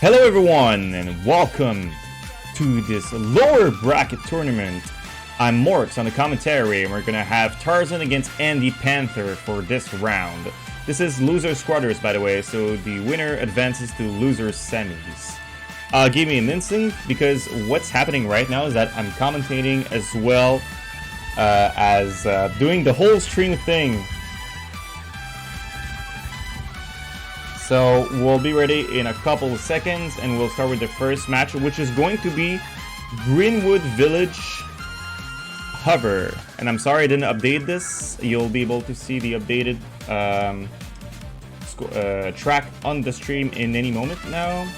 Hello everyone and welcome to this lower bracket tournament. I'm Morx on the commentary and we're gonna have Tarzan against Andypanther for this round. This is losers quarters, by the way, so the winner advances to losers semis. Give me an instant, because what's happening right now is that I'm commentating as well as doing the whole stream thing. So we'll be ready in a couple of seconds and we'll start with the first match, which is going to be Greenwood Village Hover. And I'm sorry I didn't update this. You'll be able to see the updated track on the stream in any moment now.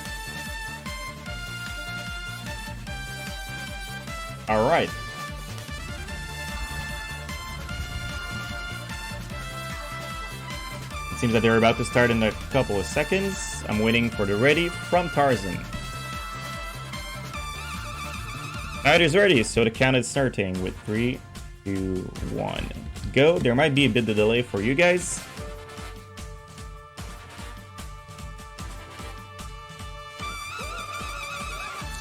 Alright. It seems that they're about to start in a couple of seconds. I'm waiting for the ready from Tarzan. Alright, it's ready, so the count is starting with 3, 2, 1, go. There might be a bit of delay for you guys.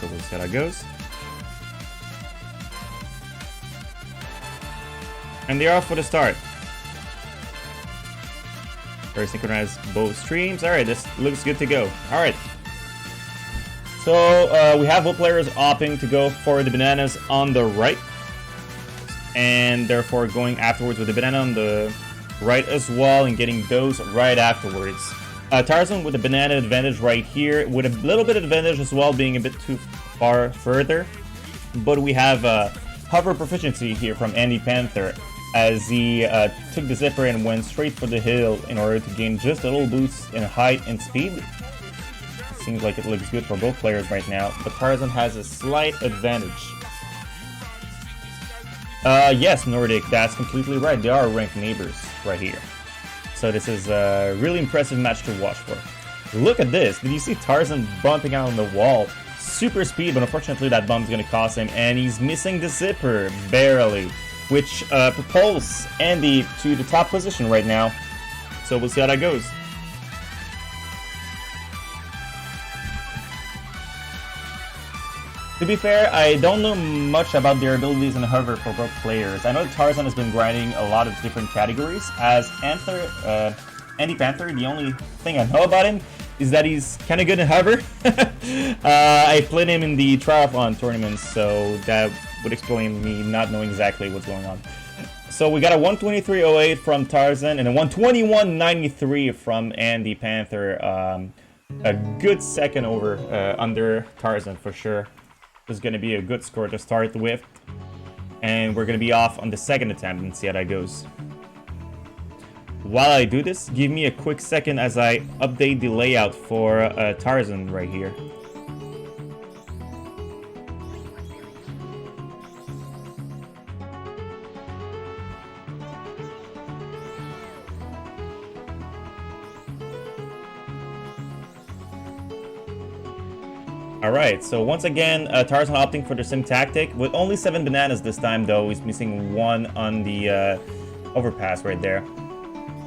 So we'll see how that goes. And they're off for the start. Very synchronized both streams. Alright, this looks good to go. Alright. So we have both players opting to go for the bananas on the right. And therefore going afterwards with the banana on the right as well and getting those right afterwards. Tarzan with the banana advantage right here, with a little bit of advantage as well, being a bit too far further. But we have hover proficiency here from Andypanther, as he took the zipper and went straight for the hill in order to gain just a little boost in height and speed. It seems like it looks good for both players right now, but Tarzan has a slight advantage. Yes, Nordic, that's completely right. They are ranked neighbors right here. So this is a really impressive match to watch for. Look at this. Did you see Tarzan bumping out on the wall? Super speed, but unfortunately that bump's going to cost him, and he's missing the zipper, barely, which propels Andy to the top position right now. So we'll see how that goes. To be fair, I don't know much about their abilities in hover for both players. I know Tarzan has been grinding a lot of different categories. As Andypanther, the only thing I know about him is that he's kind of good in hover. I played him in the triathlon tournaments, so that would explain me not knowing exactly what's going on. So we got a 123.08 from Tarzan and a 121.93 from Andypanther. A good second over under Tarzan for sure. This is going to be a good score to start with. And we're going to be off on the second attempt and see how that goes. While I do this, give me a quick second as I update the layout for Tarzan right here. Alright, so once again, Tarzan opting for the same tactic, with only 7 bananas this time though. He's missing 1 on the overpass right there.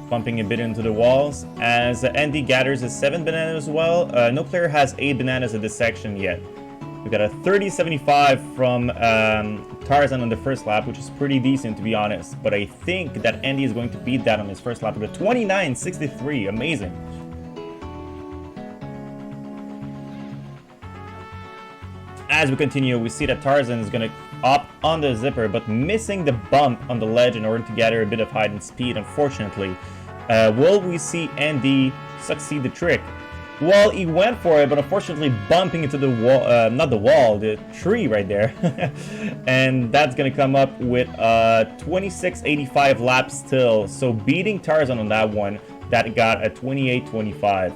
Bumping a bit into the walls, as Andy gathers his 7 bananas as well. No player has 8 bananas in this section yet. We got a 30.75 from Tarzan on the first lap, which is pretty decent to be honest. But I think that Andy is going to beat that on his first lap with a 29.63, amazing. As we continue, we see that Tarzan is going to opt on the zipper, but missing the bump on the ledge in order to gather a bit of height and speed, unfortunately. Will we see Andy succeed the trick? Well, he went for it, but unfortunately bumping into the wall, not the wall, the tree right there. And that's going to come up with 26.85 laps still. So beating Tarzan on that one, that got a 28.25.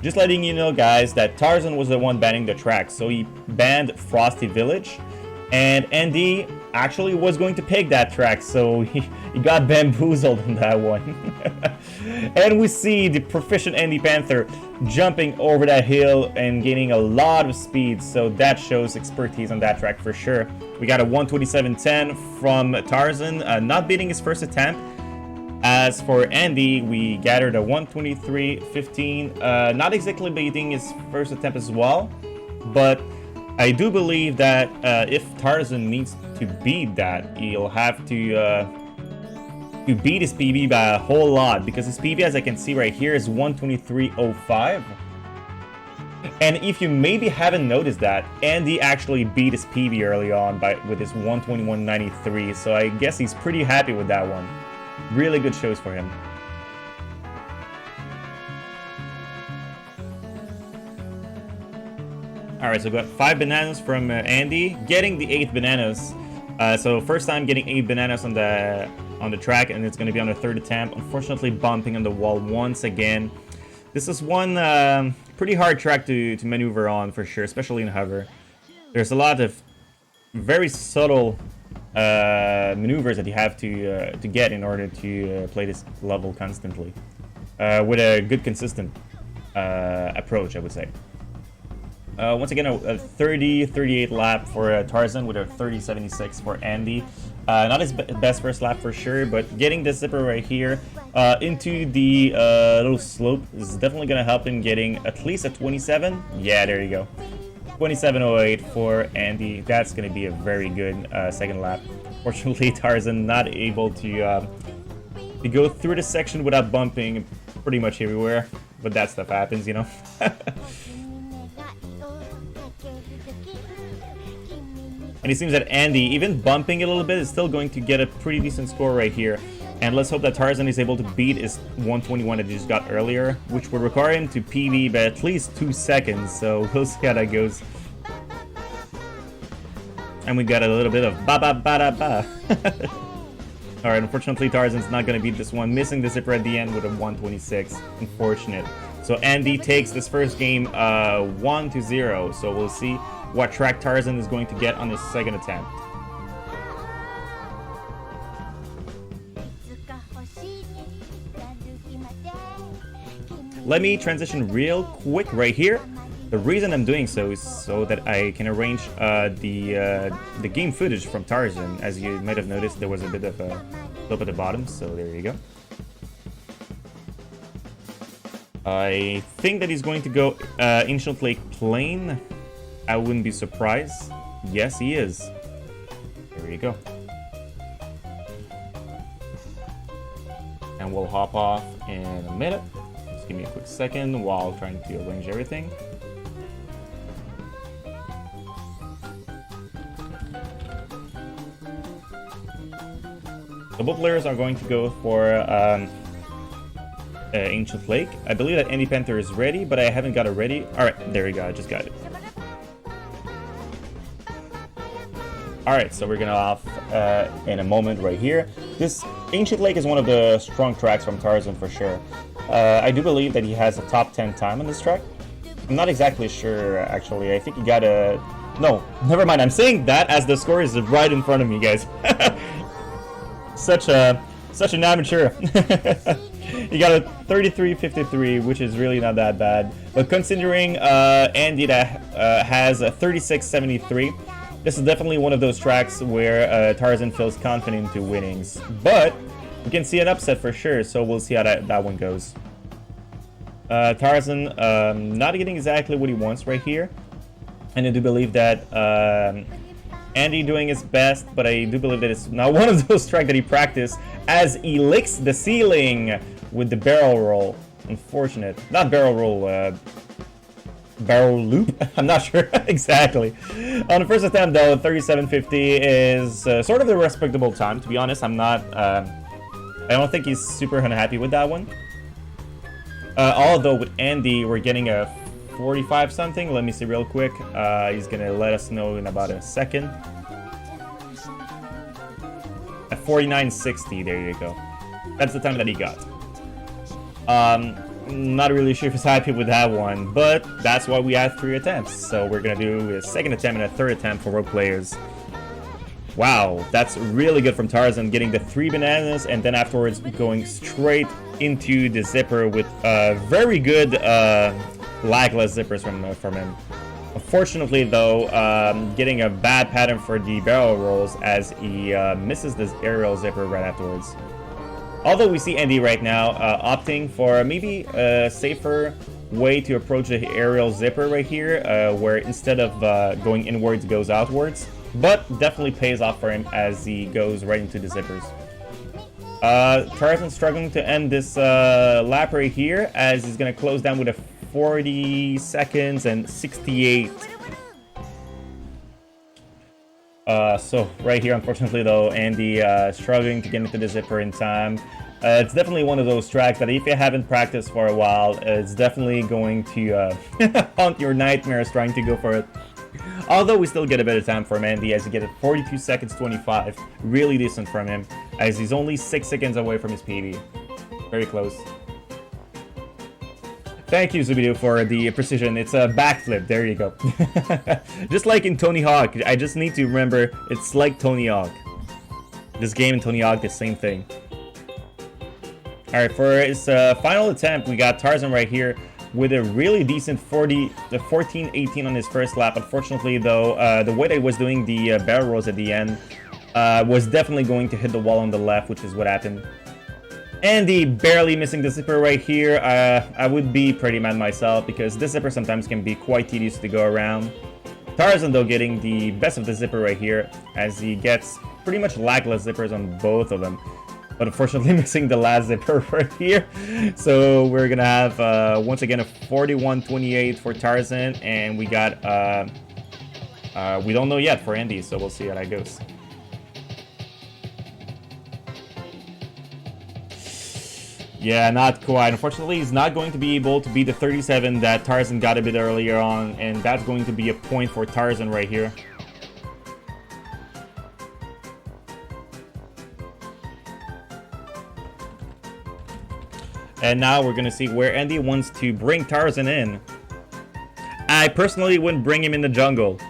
Just letting you know, guys, that Tarzan was the one banning the track, so he banned Frosty Village, and Andy actually was going to pick that track, so he got bamboozled on that one. And we see the proficient Andypanther jumping over that hill and gaining a lot of speed, so that shows expertise on that track for sure. We got a 127.10 from Tarzan, not beating his first attempt. As for Andy, we gathered a 123.15, not exactly beating his first attempt as well, but I do believe that if Tarzan needs to beat that, he'll have to beat his PB by a whole lot, because his PB, as I can see right here, is 123.05. And if you maybe haven't noticed that, Andy actually beat his PB early on with his 121.93, so I guess he's pretty happy with that one. Really good shows for him. Alright, so we got 5 bananas from Andy, getting the 8th bananas. So first time getting 8 bananas on the track, and it's going to be on the 3rd attempt. Unfortunately, bumping on the wall once again. This is one pretty hard track to maneuver on for sure, especially in hover. There's a lot of very subtle maneuvers that you have to get in order to play this level constantly with a good consistent approach, I would say. Once again, a 30-38 lap for Tarzan with a 30-76 for Andy. Not his best first lap for sure, but getting the zipper right here into the little slope is definitely going to help him getting at least a 27. Yeah, there you go. 27.08 for Andy. That's going to be a very good second lap. Fortunately, Tarzan not able to go through the section without bumping pretty much everywhere, but that stuff happens, you know. And it seems that Andy, even bumping a little bit, is still going to get a pretty decent score right here. And let's hope that Tarzan is able to beat his 121 that he just got earlier, which would require him to PB by at least 2 seconds. So we'll see how that goes. And we got a little bit of ba-ba-ba-da-ba. Alright, unfortunately Tarzan's not going to beat this one, missing the zipper at the end with a 126. Unfortunate. So Andy takes this first game 1-0. So we'll see what track Tarzan is going to get on his second attempt. Let me transition real quick right here. The reason I'm doing so is so that I can arrange the game footage from Tarzan. As you might have noticed, there was a bit of a flip at the bottom, so there you go. I think that he's going to go Ancient Lake Plain. I wouldn't be surprised. Yes, he is. There you go. And we'll hop off in a minute. Just give me a quick second while trying to arrange everything. So both players are going to go for Ancient Lake. I believe that Andypanther is ready, but I haven't got it ready. Alright, there we go. I just got it. Alright, so we're gonna off in a moment right here. This Ancient Lake is one of the strong tracks from Tarzan for sure. I do believe that he has a top 10 time on this track. I'm not exactly sure, actually. I think he got a... No, never mind. I'm saying that as the score is right in front of me, guys. Such an amateur. He got a 33.53, which is really not that bad. But considering Andy that has a 36.73, this is definitely one of those tracks where Tarzan feels confident into winnings. But we can see an upset for sure, so we'll see how that one goes. Tarzan not getting exactly what he wants right here. And I do believe that Andy doing his best, but I do believe that it's not one of those tracks that he practiced, as he licks the ceiling with the barrel roll. Unfortunate. Not barrel roll, barrel loop? I'm not sure exactly. On the first attempt though, 37.50 is sort of a respectable time, to be honest. I'm not, I don't think he's super unhappy with that one. Although with Andy, we're getting a 45 something. Let me see real quick. He's gonna let us know in about a second. At 49.60, there you go. That's the time that he got. Not really sure if he's happy with that one, but that's why we had 3 attempts. So we're gonna do a second attempt and a third attempt for rogue players. Wow, that's really good from Tarzan, getting the 3 bananas and then afterwards going straight into the zipper with very good lagless zippers from him. Unfortunately though, getting a bad pattern for the barrel rolls as he misses this aerial zipper right afterwards. Although we see Andy right now opting for maybe a safer way to approach the aerial zipper right here, where instead of going inwards, goes outwards. But definitely pays off for him as he goes right into the zippers. Tarzan struggling to end this lap right here, as he's going to close down with a 40 seconds and 68. So right here, unfortunately though, Andy struggling to get into the zipper in time. It's definitely one of those tracks that if you haven't practiced for a while, it's definitely going to haunt your nightmares trying to go for it. Although we still get a better time from Andy, as you get it 42 seconds 25. Really decent from him, as he's only 6 seconds away from his PB. Very close. Thank you, Zubido, for the precision. It's a backflip. There you go. Just like in Tony Hawk. I just need to remember it's like Tony Hawk. This game and Tony Hawk, the same thing. Alright, for his final attempt, we got Tarzan right here with a really decent 14-18 on his first lap. Unfortunately, though, the way that he was doing the barrel rolls at the end was definitely going to hit the wall on the left, which is what happened. Andy barely missing the zipper right here. I would be pretty mad myself, because this zipper sometimes can be quite tedious to go around. Tarzan, though, getting the best of the zipper right here, as he gets pretty much lackluster zippers on both of them. But unfortunately missing the last zipper right here. So we're gonna have once again a 41-28 for Tarzan, and we got we don't know yet for Andy, so we'll see how that goes. Yeah, not quite. Unfortunately, he's not going to be able to beat the 37 that Tarzan got a bit earlier on, and that's going to be a point for Tarzan right here. And now we're going to see where Andy wants to bring Tarzan in. I personally wouldn't bring him in the jungle.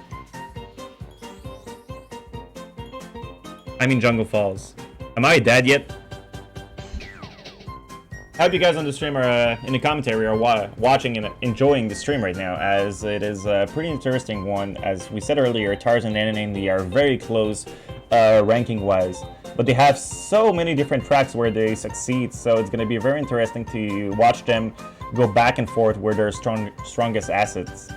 I mean Jungle Falls. Am I dead yet? I hope you guys on the stream are in the commentary are watching and enjoying the stream right now, as it is a pretty interesting one. As we said earlier, Tarzan and Andy are very close ranking-wise. But they have so many different tracks where they succeed, so it's going to be very interesting to watch them go back and forth where their strongest assets.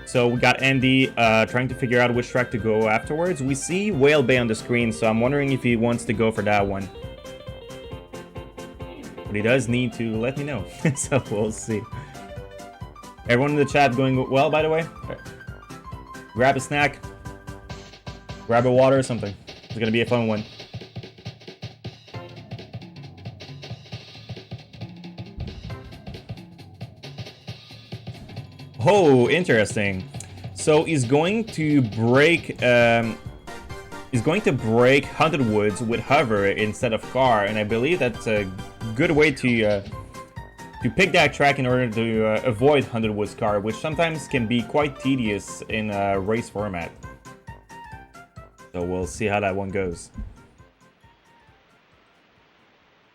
So we got Andy trying to figure out which track to go afterwards. We see Whale Bay on the screen, so I'm wondering if he wants to go for that one. But he does need to let me know, so we'll see. Everyone in the chat going well, by the way? Grab a snack. Grab a water or something. It's gonna be a fun one. Oh, interesting. So he's going to break Haunted Woods with hover instead of car, and I believe that's a good way to pick that track in order to avoid Haunted Woods car, which sometimes can be quite tedious in a race format. So we'll see how that one goes.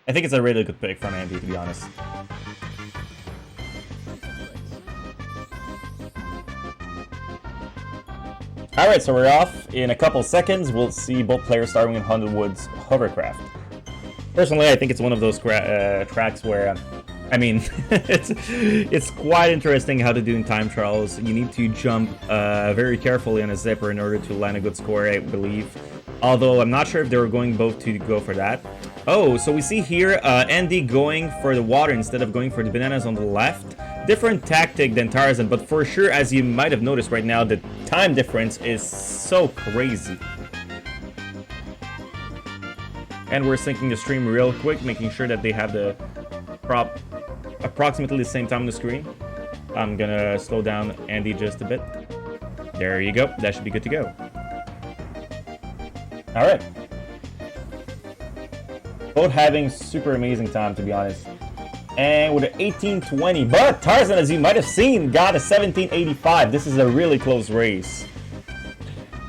I think it's a really good pick from Andy, to be honest. Alright, so we're off. In a couple seconds, we'll see both players starting in Haunted Woods hovercraft. Personally, I think it's one of those tracks where, I mean, it's quite interesting how to do in time trials. You need to jump very carefully on a zipper in order to land a good score, I believe. Although I'm not sure if they were going both to go for that. Oh, so we see here Andy going for the water instead of going for the bananas on the left. Different tactic than Tarzan, but for sure, as you might have noticed right now, the time difference is so crazy. And we're syncing the stream real quick, making sure that they have the approximately the same time on the screen. I'm gonna slow down Andy just a bit. There you go. That should be good to go. Alright. Both having super amazing time, to be honest. And with an 18-20. But Tarzan, as you might have seen, got a 17-85. This is a really close race.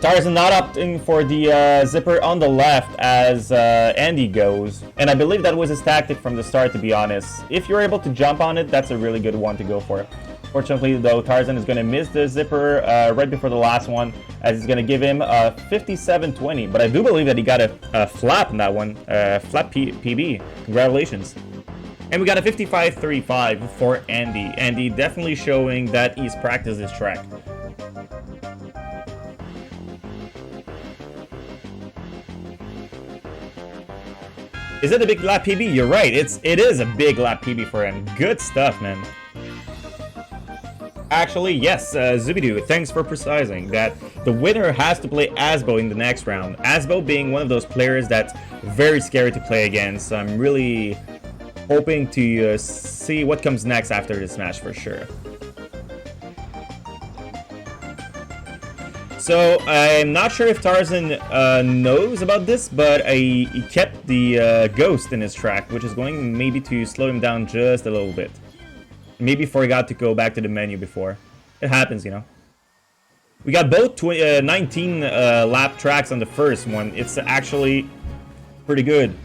Tarzan not opting for the zipper on the left as Andy goes. And I believe that was his tactic from the start, to be honest. If you're able to jump on it, that's a really good one to go for. Fortunately, though, Tarzan is going to miss the zipper right before the last one, as it's going to give him a 57-20. But I do believe that he got a flap in that one, flap PB. Congratulations. And we got a 55-35 for Andy. Andy definitely showing that he's practiced this track. Is it a big lap PB? You're right. It is a big lap PB for him. Good stuff, man. Actually, yes, Zubidoo, thanks for precising that the winner has to play Asbo in the next round. Asbo being one of those players that's very scary to play against. So I'm really hoping to see what comes next after this match for sure. So I'm not sure if Tarzan knows about this, but he kept the ghost in his track, which is going maybe to slow him down just a little bit. Maybe forgot to go back to the menu before. It happens, you know. We got both 19 lap tracks on the first one. It's actually pretty good.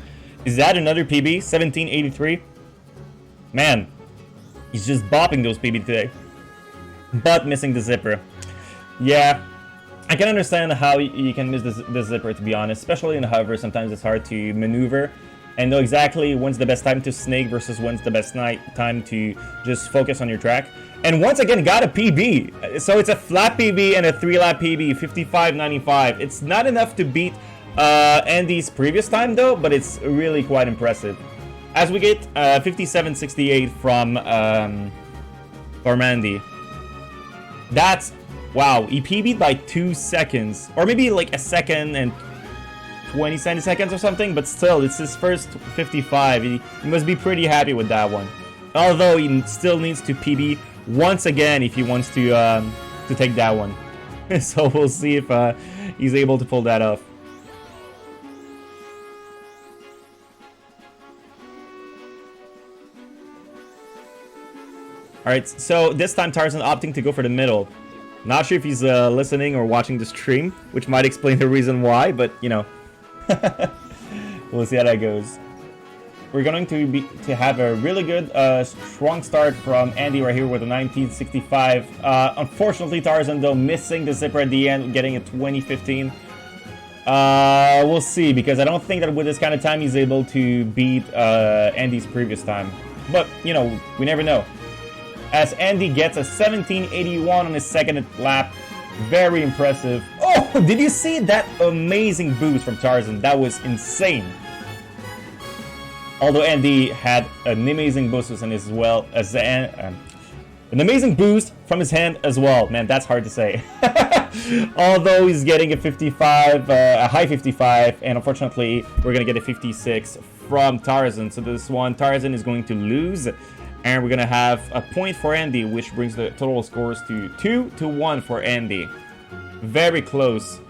Is that another PB? 1783? Man, he's just bopping those PB today. But missing the zipper. Yeah, I can understand how you can miss the zipper, to be honest. Especially in hover, sometimes it's hard to maneuver and know exactly when's the best time to snake versus when's the best time to just focus on your track. And once again, got a PB. So it's a flat PB and a 3-lap PB, 55.95. It's not enough to beat Andy's previous time, though, but it's really quite impressive. As we get 57.68 from Andy. That's, wow, he PB'd by 2 seconds. Or maybe like a second and 20 seconds or something, but still, it's his first 55. He must be pretty happy with that one. Although he still needs to PB once again if he wants to take that one. So we'll see if he's able to pull that off. Alright, so this time Tarzan opting to go for the middle. Not sure if he's listening or watching the stream, which might explain the reason why, but you know. We'll see how that goes. We're going to have a really good strong start from Andy right here with a 1965. Unfortunately, Tarzan though missing the zipper at the end, getting a 2015. We'll see, because I don't think that with this kind of time he's able to beat Andy's previous time. But you know, we never know. As Andy gets a 1781 on his second lap. Very impressive. Oh, did you see that amazing boost from Tarzan? That was insane. Although Andy had an amazing boost in as well as an amazing boost from his hand as well. Man, that's hard to say. Although he's getting a 55, a high 55, and unfortunately we're gonna get a 56 from Tarzan. So this one, Tarzan is going to lose. And we're going to have a point for Andy, which brings the total scores to 2-1 for Andy. Very close.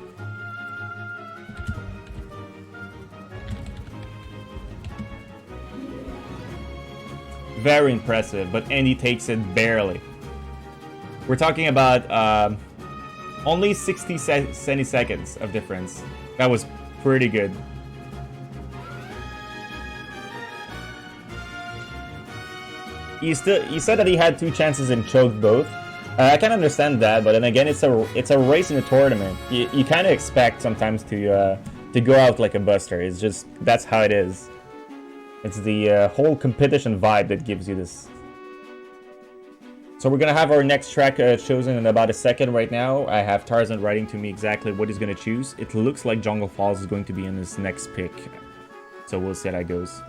Very impressive, but Andy takes it barely. We're talking about only 60 seconds of difference. That was pretty good. He said that he had 2 chances and choked both. I can understand that, but then again, it's a race in a tournament. You kind of expect sometimes to go out like a buster. It's just, that's how it is. It's the whole competition vibe that gives you this. So we're gonna have our next track chosen in about a second right now. I have Tarzan writing to me exactly what he's gonna choose. It looks like Jungle Falls is going to be in his next pick. So we'll see how that goes.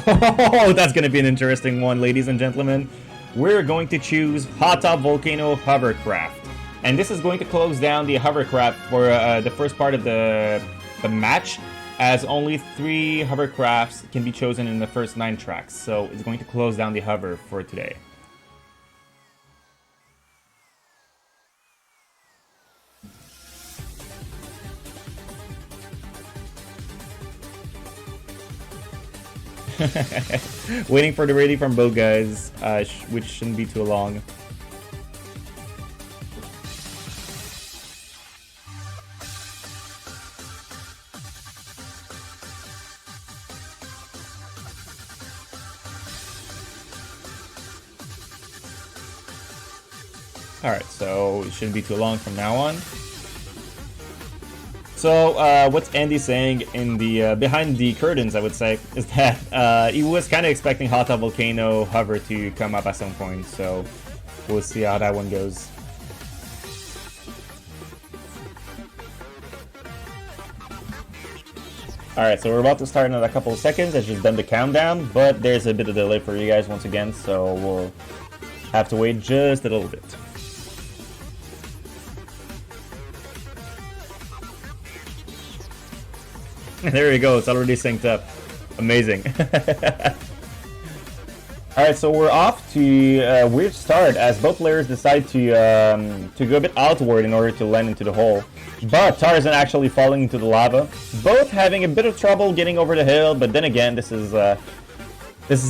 Oh, that's going to be an interesting one, ladies and gentlemen. We're going to choose Hot Top Volcano Hovercraft. And this is going to close down the hovercraft for the first part of the match, as only 3 hovercrafts can be chosen in the first 9 tracks. So it's going to close down the hover for today. Waiting for the ready from both guys, which shouldn't be too long. Alright, so it shouldn't be too long from now on. So, what's Andy saying in the behind the curtains, I would say, is that he was kind of expecting Hot Tub Volcano Hover to come up at some point, so we'll see how that one goes. Alright, so we're about to start in a couple of seconds. I just done the countdown, but there's a bit of delay for you guys once again, so we'll have to wait just a little bit. There you go, it's already synced up. Amazing. Alright, so we're off to a weird start as both players decide to go a bit outward in order to land into the hole. But Tarzan actually falling into the lava. Both having a bit of trouble getting over the hill, but then again, this is a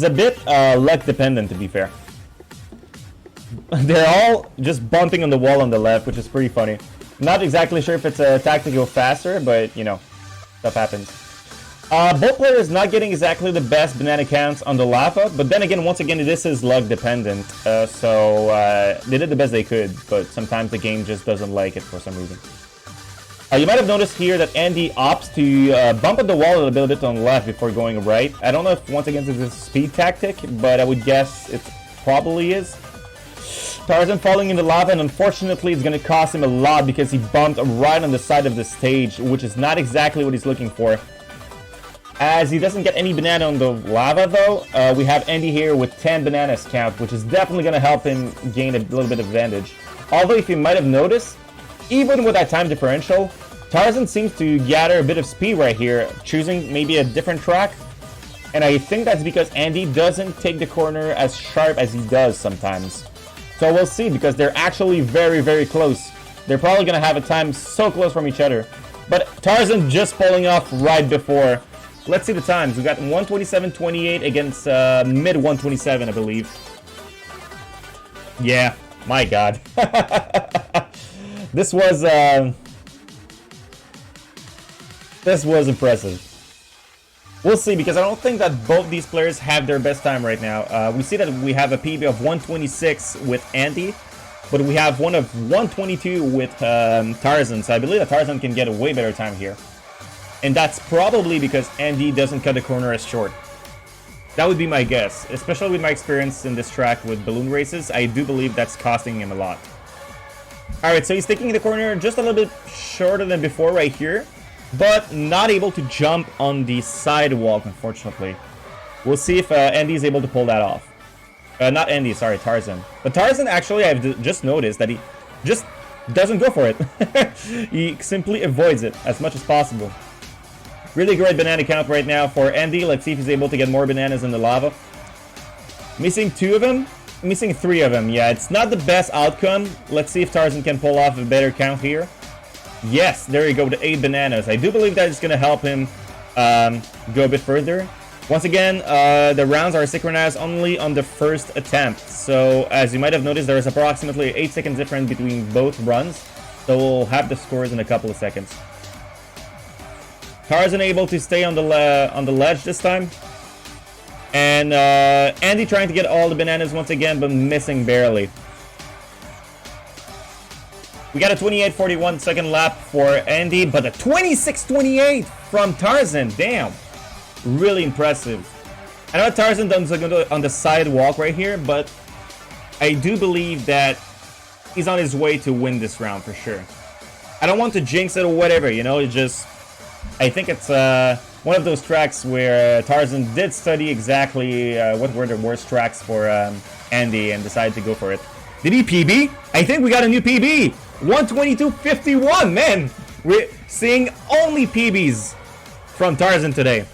bit luck dependent, to be fair. They're all just bumping on the wall on the left, which is pretty funny. Not exactly sure if it's a tactic to go faster, but you know, stuff happens. Both players not getting exactly the best banana counts on the lava, but then again, once again, this is luck dependent. So they did the best they could, but sometimes the game just doesn't like it for some reason. You might have noticed here that Andy opts to bump at the wall a little bit on the left before going right. I don't know if once again this is a speed tactic, but I would guess it probably is. Tarzan falling in the lava, and unfortunately it's going to cost him a lot because he bumped right on the side of the stage, which is not exactly what he's looking for. As he doesn't get any banana on the lava though, we have Andy here with 10 bananas count, which is definitely going to help him gain a little bit of advantage. Although if you might have noticed, even with that time differential, Tarzan seems to gather a bit of speed right here, choosing maybe a different track. And I think that's because Andy doesn't take the corner as sharp as he does sometimes. So we'll see, because they're actually very, very close. They're probably going to have a time so close from each other. But Tarzan just pulling off right before. Let's see the times. We got 127.28 against mid 127, I believe. Yeah, my god. This was impressive. We'll see, because I don't think that both these players have their best time right now. We see that we have a PB of 126 with Andy, but we have one of 122 with Tarzan. So I believe that Tarzan can get a way better time here. And that's probably because Andy doesn't cut the corner as short. That would be my guess, especially with my experience in this track with balloon races. I do believe that's costing him a lot. Alright, so he's taking the corner just a little bit shorter than before right here, but not able to jump on the sidewalk, unfortunately. We'll see if Andy is able to pull that off. Not Andy, sorry, Tarzan. But Tarzan, actually, I've just noticed that he just doesn't go for it. He simply avoids it as much as possible. Really great banana count right now for Andy. Let's see if he's able to get more bananas in the lava. Missing 2 of them. Missing 3 of them. Yeah, it's not the best outcome. Let's see if Tarzan can pull off a better count here. Yes, there you go, the 8 bananas. I do believe that is going to help him go a bit further. Once again, the rounds are synchronized only on the first attempt. So, as you might have noticed, there is approximately 8 seconds difference between both runs. So we'll have the scores in a couple of seconds. Tarzan able to stay on the ledge this time. And Andy trying to get all the bananas once again, but missing barely. We got a 28.41 second lap for Andy, but a 26.28 from Tarzan. Damn. Really impressive. I know Tarzan doesn't go on the sidewalk right here, but I do believe that he's on his way to win this round for sure. I don't want to jinx it or whatever, you know, it's just... I think it's one of those tracks where Tarzan did study exactly what were the worst tracks for Andy and decided to go for it. Did he PB? I think we got a new PB! 122.51, man! We're seeing only PBs from Tarzan today.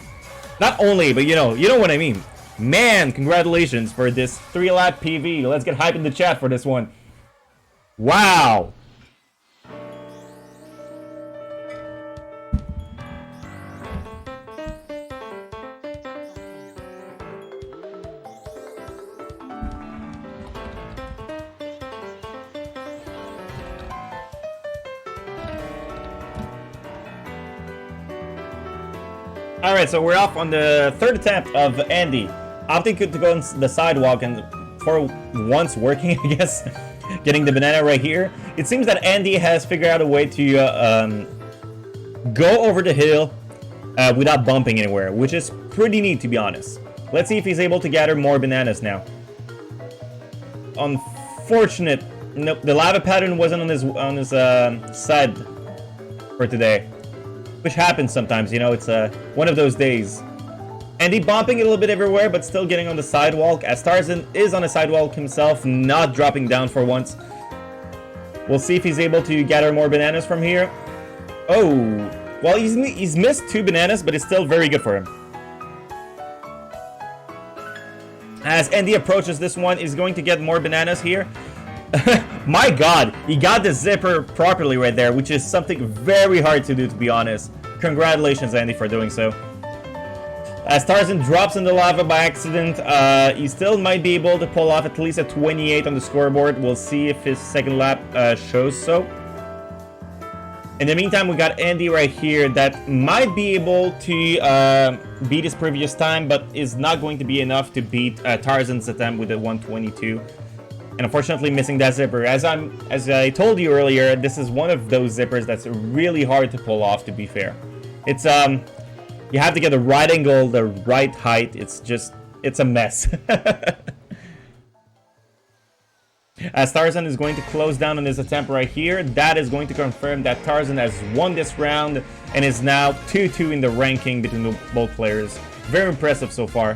Not only, but you know what I mean. Man, congratulations for this 3-lap PB. Let's get hype in the chat for this one. Wow! Alright, so we're off on the 3rd attempt of Andy. Opting to go on the sidewalk and for once working, I guess. Getting the banana right here. It seems that Andy has figured out a way to go over the hill without bumping anywhere, which is pretty neat, to be honest. Let's see if he's able to gather more bananas now. Unfortunate. Nope, the lava pattern wasn't on his side for today, which happens sometimes. You know, it's one of those days. Andy bumping a little bit everywhere, but still getting on the sidewalk, as Tarzan is on the sidewalk himself, not dropping down for once. We'll see if he's able to gather more bananas from here. Oh, well, he's missed 2 bananas, but it's still very good for him. As Andy approaches this one, he's going to get more bananas here. My god, he got the zipper properly right there, which is something very hard to do, to be honest. Congratulations, Andy, for doing so. As Tarzan drops in the lava by accident, he still might be able to pull off at least a 28 on the scoreboard. We'll see if his second lap shows so. In the meantime, we got Andy right here that might be able to beat his previous time, but is not going to be enough to beat Tarzan's attempt with the 122. And unfortunately missing that zipper. As I told you earlier, this is one of those zippers that's really hard to pull off, to be fair. It's you have to get the right angle, the right height. It's a mess. As Tarzan is going to close down on his attempt right here, that is going to confirm that Tarzan has won this round and is now 2-2 in the ranking between both players. Very impressive so far.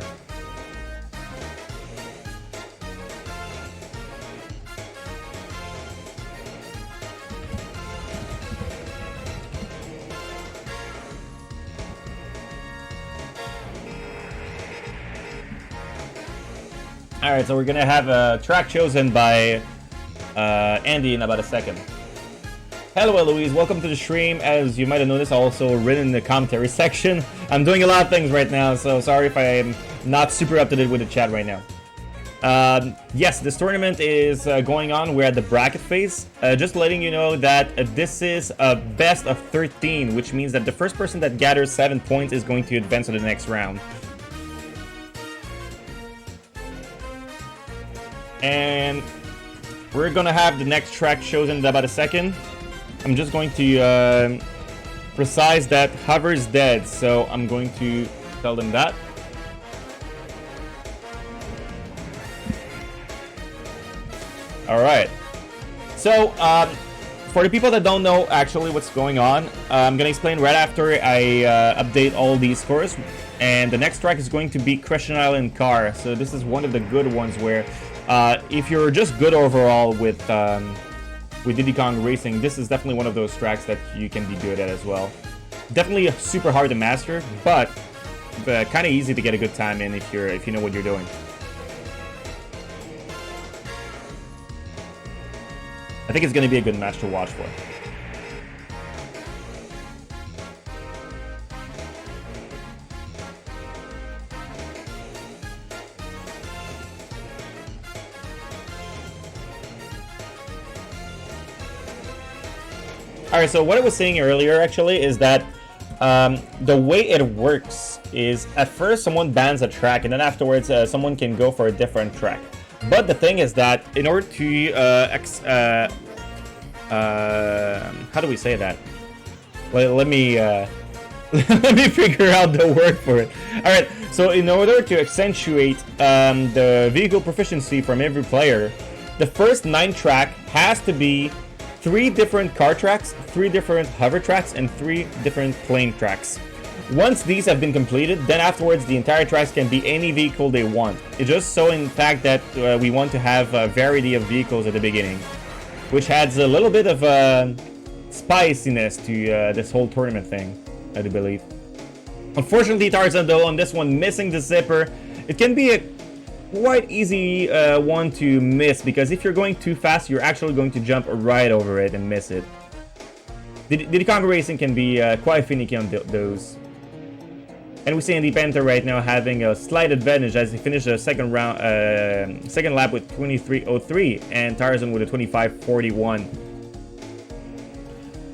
Alright, so we're gonna have a track chosen by Andy in about a second. Hello Eloise, welcome to the stream. As you might have noticed, also written in the commentary section. I'm doing a lot of things right now, so sorry if I am not super up to date with the chat right now. Yes, this tournament is going on. We're at the bracket phase. Just letting you know that this is a best of 13, which means that the first person that gathers 7 points is going to advance to the next round. And we're gonna have the next track chosen in about a second. I'm just going to precise that hover is dead, so I'm going to tell them that. Alright. So, for the people that don't know actually what's going on, I'm gonna explain right after I update all these scores. And the next track is going to be Question Island Car. So this is one of the good ones where if you're just good overall with Diddy Kong Racing, this is definitely one of those tracks that you can be good at as well. Definitely super hard to master, but kind of easy to get a good time in if you know what you're doing. I think it's going to be a good match to watch for. Alright, so what I was saying earlier actually is that the way it works is at first someone bans a track and then afterwards someone can go for a different track. But the thing is that in order to how do we say that? Well, let me let me figure out the word for it. Alright, so in order to accentuate the vehicle proficiency from every player, the first 9 track has to be 3 different car tracks, 3 different hover tracks, and 3 different plane tracks. Once these have been completed, then afterwards the entire tracks can be any vehicle they want. It's just so in fact that we want to have a variety of vehicles at the beginning, which adds a little bit of spiciness to this whole tournament thing, I do believe. Unfortunately, Tarzan though, on this one, missing the zipper, it can be a quite easy one to miss, because if you're going too fast, you're actually going to jump right over it and miss it. Diddy Kong Racing can be quite finicky on those. And we see Andypanther right now having a slight advantage as he finished the second lap with 23.03 and Tarzan with a 25.41.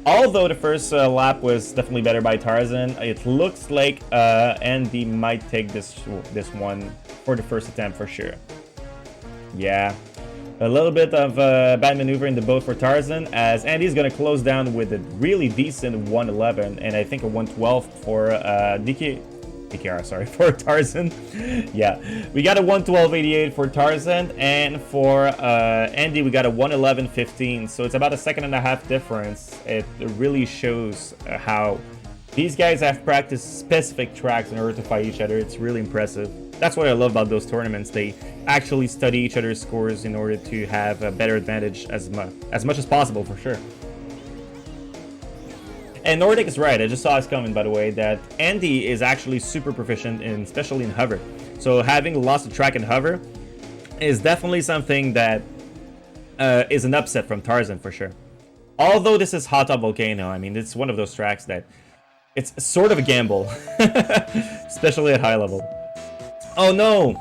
Although the first lap was definitely better by Tarzan, it looks like Andy might take this one for the first attempt for sure. Yeah. A little bit of bad maneuver in the boat for Tarzan, as Andy's going to close down with a really decent 111, and I think a 112 for DKR, sorry, for Tarzan. Yeah, we got a 112.88 for Tarzan, and for Andy, we got a 111.15, so it's about a second and a half difference. It really shows how these guys have practiced specific tracks in order to fight each other. It's really impressive. That's what I love about those tournaments. They actually study each other's scores in order to have a better advantage as much as possible, for sure. And Nordic is right. I just saw his comment, by the way, that Andy is actually super proficient especially in hover. So having lost a track in hover is definitely something that is an upset from Tarzan, for sure. Although this is Hot Top Volcano, I mean, it's one of those tracks that it's sort of a gamble, especially at high level. Oh no!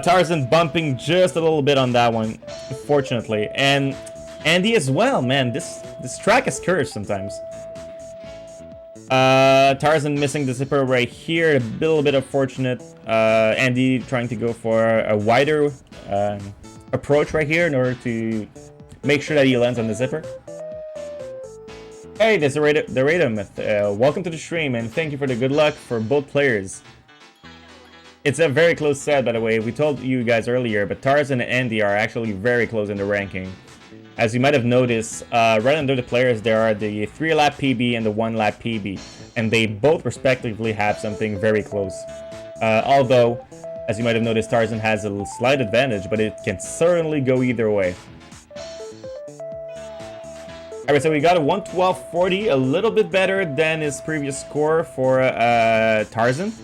Tarzan bumping just a little bit on that one, fortunately. And Andy as well, man. This track is cursed sometimes. Tarzan missing the zipper right here, a little bit unfortunate. Andy trying to go for a wider approach right here in order to make sure that he lands on the zipper. Hey, there's the Radom. Welcome to the stream, and thank you for the good luck for both players. It's a very close set, by the way. We told you guys earlier, but Tarzan and Andy are actually very close in the ranking. As you might have noticed, right under the players, there are the 3-lap PB and the 1-lap PB, and they both respectively have something very close. Although, as you might have noticed, Tarzan has a slight advantage, but it can certainly go either way. Alright, so we got a 112.40, a little bit better than his previous score for Tarzan.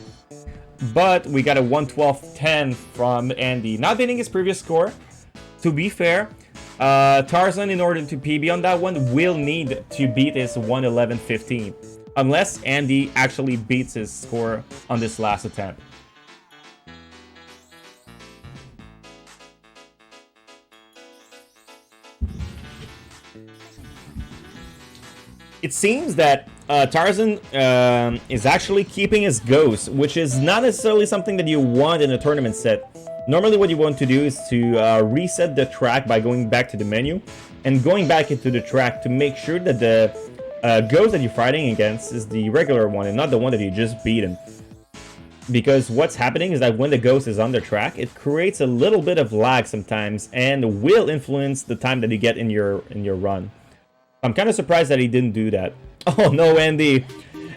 But we got a 112.10 from Andy, not beating his previous score. To be fair, Tarzan, in order to PB on that one, will need to beat his 111.15. Unless Andy actually beats his score on this last attempt. It seems that Tarzan is actually keeping his ghost, which is not necessarily something that you want in a tournament set. Normally what you want to do is to reset the track by going back to the menu and going back into the track to make sure that the ghost that you're fighting against is the regular one and not the one that you just beat him. Because what's happening is that when the ghost is on the track, it creates a little bit of lag sometimes and will influence the time that you get in your run. I'm kind of surprised that he didn't do that. Oh no, Andy.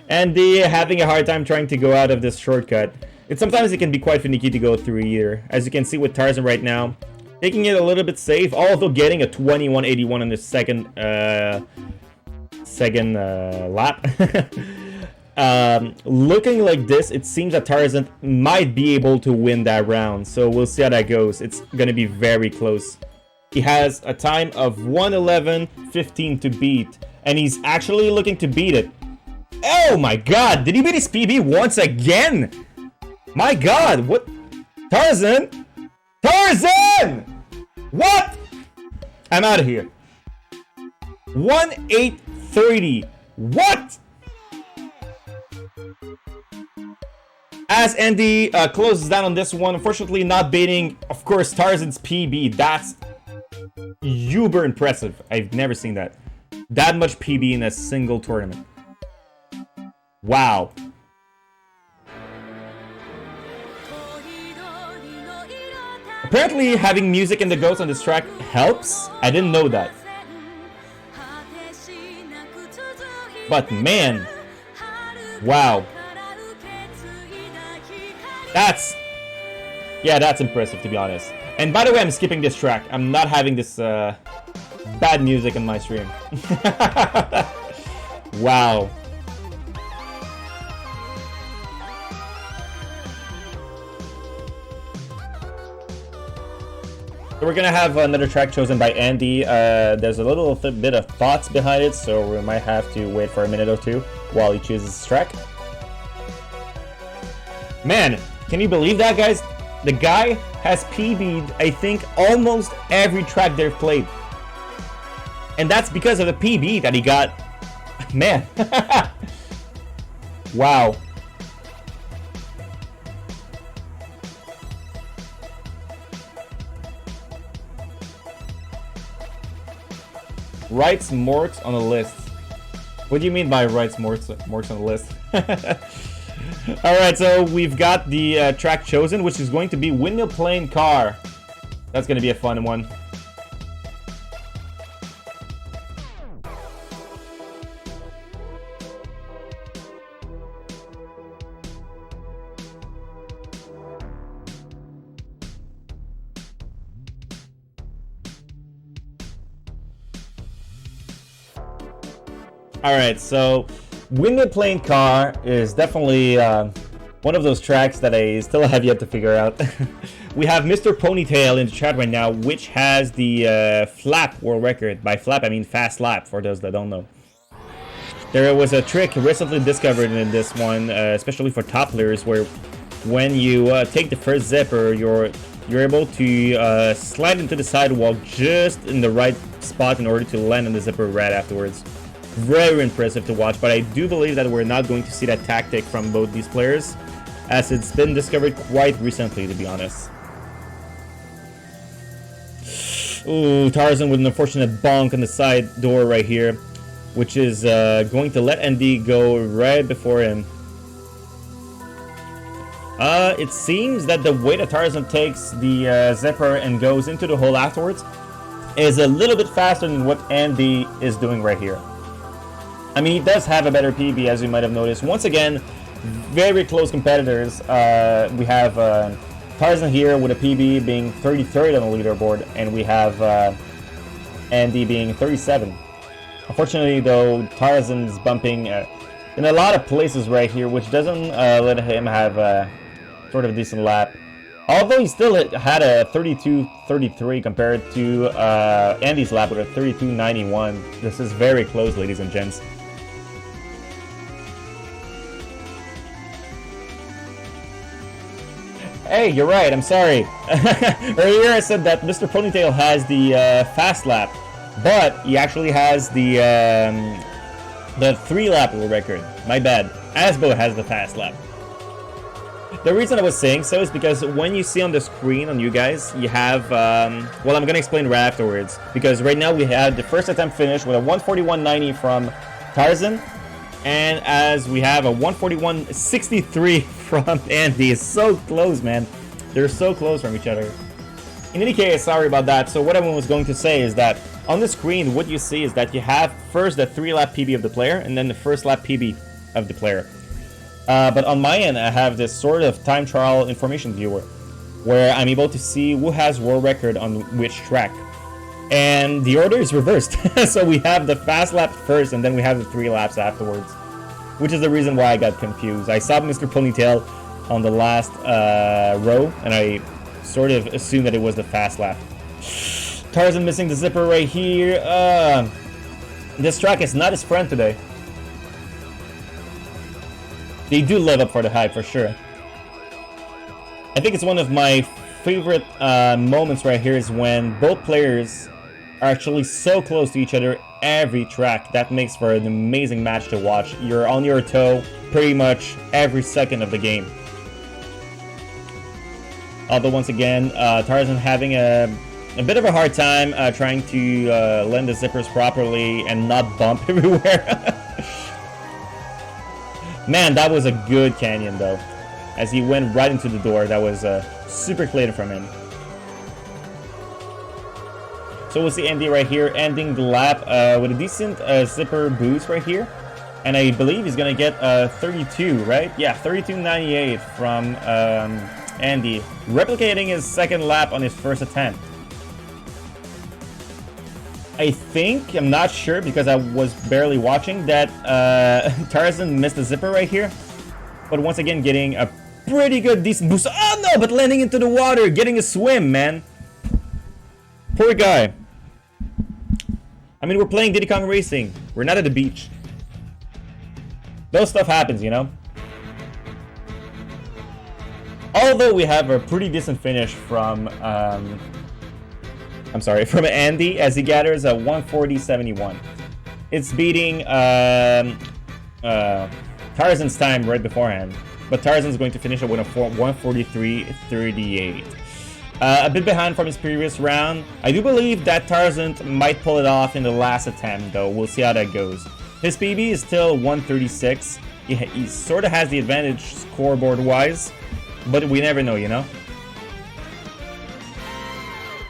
Andy having a hard time trying to go out of this shortcut. Sometimes it can be quite finicky to go through either. As you can see with Tarzan right now, taking it a little bit safe, although getting a 21.81 on the second lap. Looking like this, it seems that Tarzan might be able to win that round. So we'll see how that goes. It's going to be very close. He has a time of 111.15 to beat, and he's actually looking to beat it. Oh my god, did he beat his PB once again? My god, what? Tarzan? Tarzan! What? I'm out of here. 1:8:30. What? As Andy closes down on this one, unfortunately not beating, of course, Tarzan's PB. That's uber impressive. I've never seen that. That much PB in a single tournament. Wow. Apparently having music in the ghost on this track helps. I didn't know that. But man, wow. That's impressive, to be honest. And by the way, I'm skipping this track. I'm not having this bad music on my stream. Wow. So we're gonna have another track chosen by Andy. There's a little bit of thoughts behind it, so we might have to wait for a minute or two while he chooses his track. Man, can you believe that, guys? The guy has PB'd, I think, almost every track they've played. And that's because of the PB that he got. Man. Wow. Writes Morks on the list. What do you mean by writes Morks on the list? Alright, so we've got the track chosen, which is going to be Windmill Plane Car. That's going to be a fun one. Alright, so Windmill Plane Car is definitely one of those tracks that I still have yet to figure out. We have Mr. Ponytail in the chat right now, which has the flap world record. By flap, I mean fast lap, for those that don't know. There was a trick recently discovered in this one, especially for top players, where when you take the first zipper, you're able to slide into the sidewalk just in the right spot in order to land on the zipper right afterwards. Very impressive to watch, but I do believe that we're not going to see that tactic from both these players, as it's been discovered quite recently, to be honest. Ooh, Tarzan with an unfortunate bonk on the side door right here, which is going to let Andy go right before him. It seems that the way that Tarzan takes the zipper and goes into the hole afterwards is a little bit faster than what Andy is doing right here. I mean, he does have a better PB, as you might have noticed. Once again, very close competitors. We have Tarzan here with a PB being 33rd on the leaderboard, and we have Andy being 37. Unfortunately, though, Tarzan's bumping in a lot of places right here, which doesn't let him have sort of a decent lap. Although he still had a 32-33 compared to Andy's lap with a 32-91. This is very close, ladies and gents. Hey, you're right, I'm sorry. Earlier I said that Mr. Ponytail has the fast lap, but he actually has the 3-lap world record. My bad. Asbo has the fast lap. The reason I was saying so is because when you see on the screen on you guys, you have, well, I'm gonna explain right afterwards, because right now we had the first attempt finish with a 141.90 from Tarzan, and as we have a 141.63 from Andy. It's so close, man. They're so close from each other. In any case, sorry about that. So what I was going to say is that on the screen, what you see is that you have first the 3-lap PB of the player, and then the first lap PB of the player. But on my end, I have this sort of time trial information viewer, where I'm able to see who has world record on which track. And the order is reversed. So we have the fast lap first, and then we have the 3 laps afterwards. Which is the reason why I got confused. I saw Mr. Ponytail on the last row, and I sort of assumed that it was the fast lap. Tarzan missing the zipper right here. This track is not his friend today. They do live up for the hype, for sure. I think it's one of my favorite moments right here is when both players are actually so close to each other every track. That makes for an amazing match to watch. You're on your toe pretty much every second of the game. Although once again, Tarzan having a bit of a hard time trying to land the zippers properly and not bump everywhere. Man, that was a good canyon though. As he went right into the door, that was super clean from him. So we'll see Andy right here ending the lap with a decent zipper boost right here. And I believe he's going to get 32, right? Yeah, 32.98 from Andy. Replicating his second lap on his first attempt. I think, I'm not sure because I was barely watching, that Tarzan missed the zipper right here. But once again, getting a pretty good, decent boost. Oh no, but landing into the water, getting a swim, man. Poor guy. I mean, we're playing Diddy Kong Racing. We're not at the beach. Those stuff happens, you know? Although we have a pretty decent finish from, from Andy, as he gathers a 140.71. It's beating Tarzan's time right beforehand. But Tarzan's going to finish it with a 143.38. A bit behind from his previous round. I do believe that Tarzan might pull it off in the last attempt, though. We'll see how that goes. His PB is still 136. He sort of has the advantage scoreboard-wise, but we never know, you know?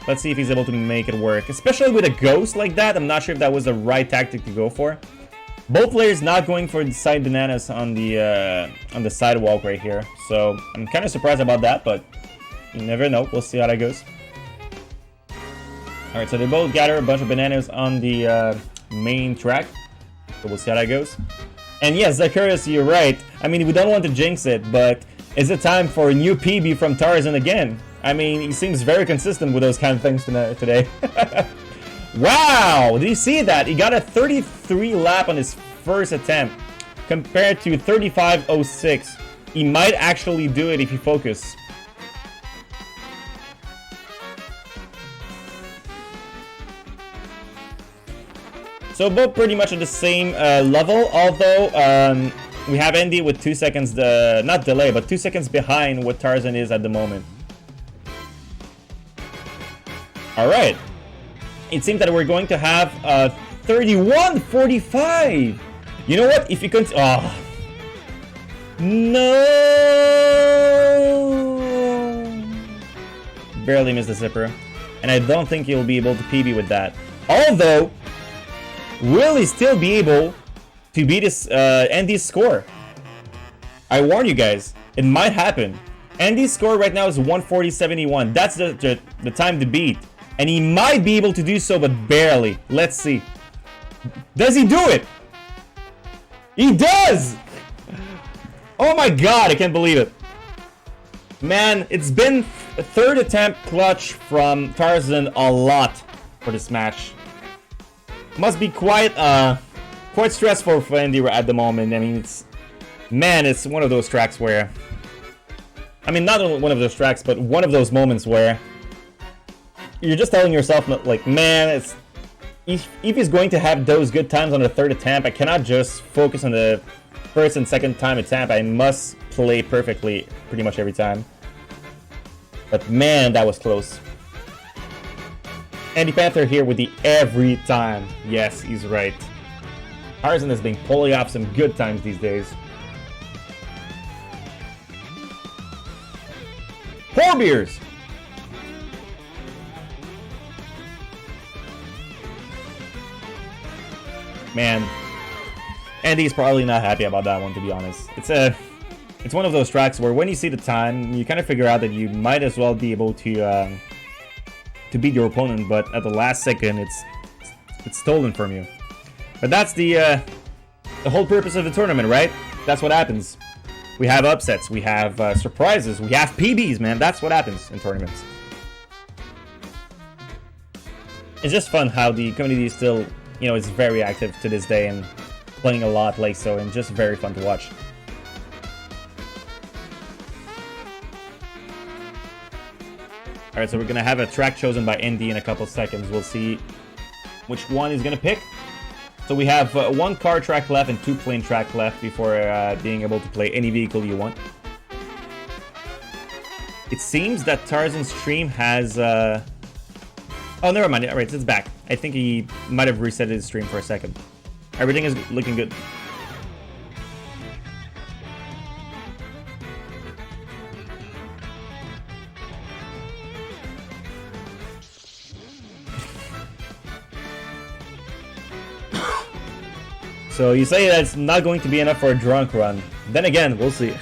Let's see if he's able to make it work. Especially with a ghost like that, I'm not sure if that was the right tactic to go for. Both players not going for the side bananas on the sidewalk right here. So I'm kind of surprised about that, but you never know. We'll see how that goes. Alright, so they both gather a bunch of bananas on the main track. So we'll see how that goes. And yes, Zacharias, you're right. I mean, we don't want to jinx it, but is it time for a new PB from Tarzan again? I mean, he seems very consistent with those kind of things today. Wow! Did you see that? He got a 33 lap on his first attempt compared to 35.06. He might actually do it if he focuses. So both pretty much at the same level, although we have Andy with 2 seconds, not delay, but 2 seconds behind what Tarzan is at the moment. Alright. It seems that we're going to have 31.45. You know what? If you can... Oh. No! Barely missed the zipper. And I don't think he'll be able to PB with that. Although... will he still be able to beat his Andy's score? I warn you guys, it might happen. Andy's score right now is 140.71. That's the time to beat. And he might be able to do so, but barely. Let's see. Does he do it? He does! Oh my god, I can't believe it. Man, it's been a third attempt clutch from Tarzan a lot for this match. Must be quite stressful for Andy at the moment. I mean, it's one of those tracks where, I mean, not one of those tracks, but one of those moments where you're just telling yourself, like, man, it's if he's going to have those good times on the third attempt, I cannot just focus on the first and second time attempt. I must play perfectly pretty much every time. But man, that was close. Andypanther here with the every time. Yes, he's right. Tarzan has been pulling off some good times these days. 4 beers! Man, Andy's probably not happy about that one, to be honest. It's one of those tracks where when you see the time, you kind of figure out that you might as well be able to beat your opponent, but at the last second, it's stolen from you. But that's the whole purpose of the tournament, right? That's what happens. We have upsets, we have surprises, we have PBs, man. That's what happens in tournaments. It's just fun how the community is still, you know, it's very active to this day and playing a lot like so, and just very fun to watch. Alright, so we're gonna have a track chosen by Andy in a couple seconds. We'll see which one he's gonna pick. So we have 1 car track left and 2 plane track left before being able to play any vehicle you want. It seems that Tarzan's stream has... Oh, never mind. Alright, it's back. I think he might have reset his stream for a second. Everything is looking good. So you say that's not going to be enough for a drunk run. Then again, we'll see.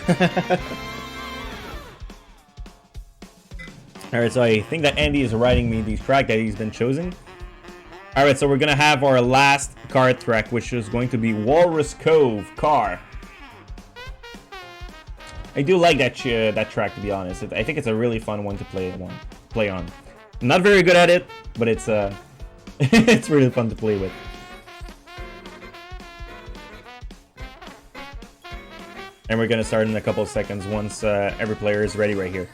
Alright, so I think that Andy is writing me the track that he's been chosen. Alright, so we're gonna have our last car track, which is going to be Walrus Cove Car. I do like that track, to be honest. I think it's a really fun one to play on. I'm not very good at it, but it's it's really fun to play with. And we're gonna start in a couple of seconds once every player is ready right here.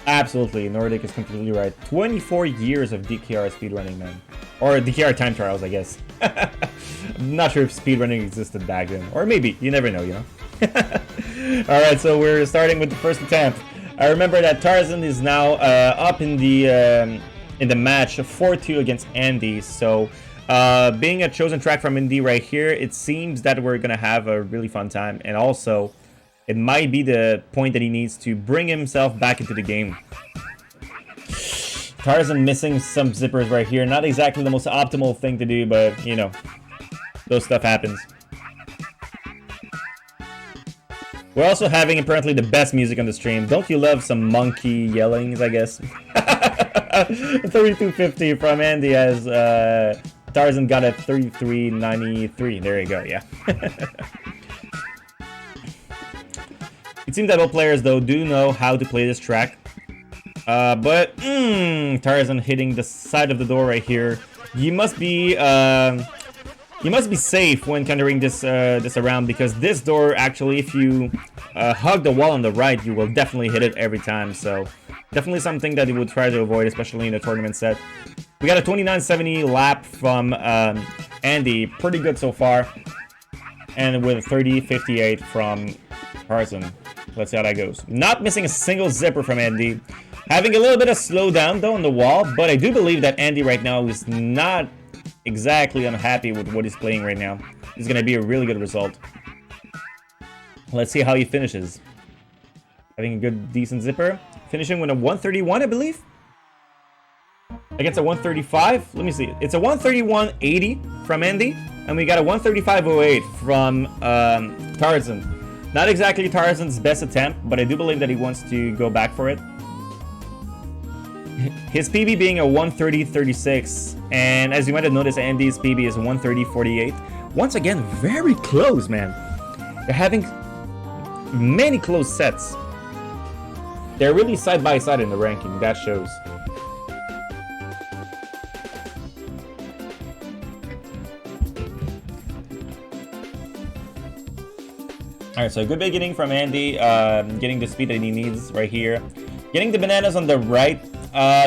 Absolutely, Nordic is completely right. 24 years of DKR speedrunning, man. Or DKR time trials, I guess. I'm not sure if speedrunning existed back then. Or maybe, you never know, you know? Alright, so we're starting with the first attempt. I remember that Tarzan is now up in the match 4-2 against Andy. So being a chosen track from Andy right here, it seems that we're gonna have a really fun time. And also, it might be the point that he needs to bring himself back into the game. Tarzan missing some zippers right here. Not exactly the most optimal thing to do, but, you know, those stuff happens. We're also having apparently the best music on the stream. Don't you love some monkey yellings, I guess? 3250 from Andy as Tarzan got a 3393. There you go, yeah. It seems that all players, though, do know how to play this track. But Tarzan hitting the side of the door right here. You must be safe when countering this around, because this door actually, if you hug the wall on the right, you will definitely hit it every time. So definitely something that you would try to avoid, especially in a tournament set. We got a 2970 lap from Andy, pretty good so far, and with a 3058 from Tarzan. Let's see how that goes. Not missing a single zipper from Andy. Having a little bit of slowdown though on the wall, but I do believe that Andy right now is not exactly unhappy with what he's playing right now. It's gonna be a really good result. Let's see how he finishes. Having a good, decent zipper. Finishing with a 131, I believe. Against a 135. Let me see. It's a 131.80 from Andy, and we got a 135.08 from Tarzan. Not exactly Tarzan's best attempt, but I do believe that he wants to go back for it. His PB being a 130.36, and as you might have noticed, Andy's PB is 130.48. Once again, very close, man. They're having many close sets. They're really side by side in the ranking, that shows. Alright, so a good beginning from Andy, getting the speed that he needs right here. Getting the bananas on the right.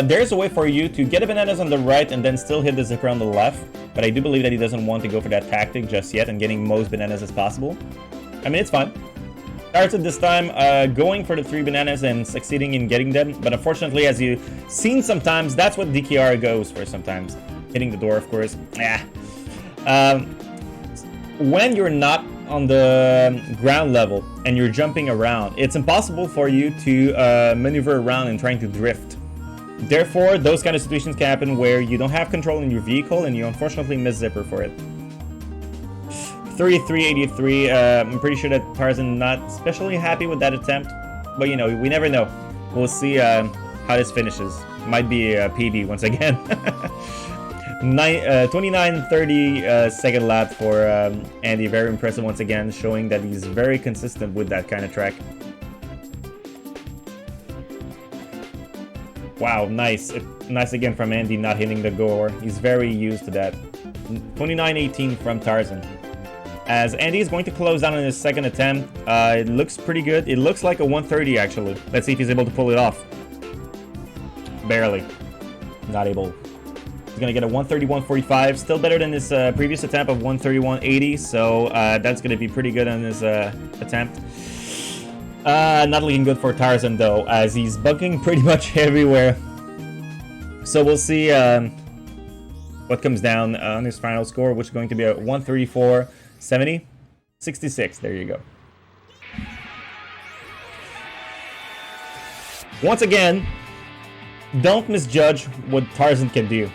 There's a way for you to get the bananas on the right and then still hit the zipper on the left, but I do believe that he doesn't want to go for that tactic just yet and getting most bananas as possible. I mean, it's fine. Tarzan this time going for the 3 bananas and succeeding in getting them, but unfortunately, as you've seen sometimes, that's what DKR goes for sometimes. Hitting the door, of course. When you're not on the ground level and you're jumping around, it's impossible for you to maneuver around and trying to drift. Therefore, those kind of situations can happen where you don't have control in your vehicle and you unfortunately miss zipper for it. 3383, I'm pretty sure that Tarzan not especially happy with that attempt, but you know, we never know. We'll see how this finishes. Might be a PB once again. 29:30 second lap for Andy. Very impressive once again, showing that he's very consistent with that kind of track. Wow, nice. Nice again from Andy, not hitting the door. He's very used to that. 29:18 from Tarzan. As Andy is going to close down on his second attempt, it looks pretty good. It looks like a 130 actually. Let's see if he's able to pull it off. Barely. Not able. He's gonna get a 131.45. Still better than his previous attempt of 131.80. So that's gonna be pretty good on his attempt. Not looking good for Tarzan though, as he's bugging pretty much everywhere. So we'll see what comes down on his final score, which is going to be a 134.70. 66, there you go. Once again, don't misjudge what Tarzan can do.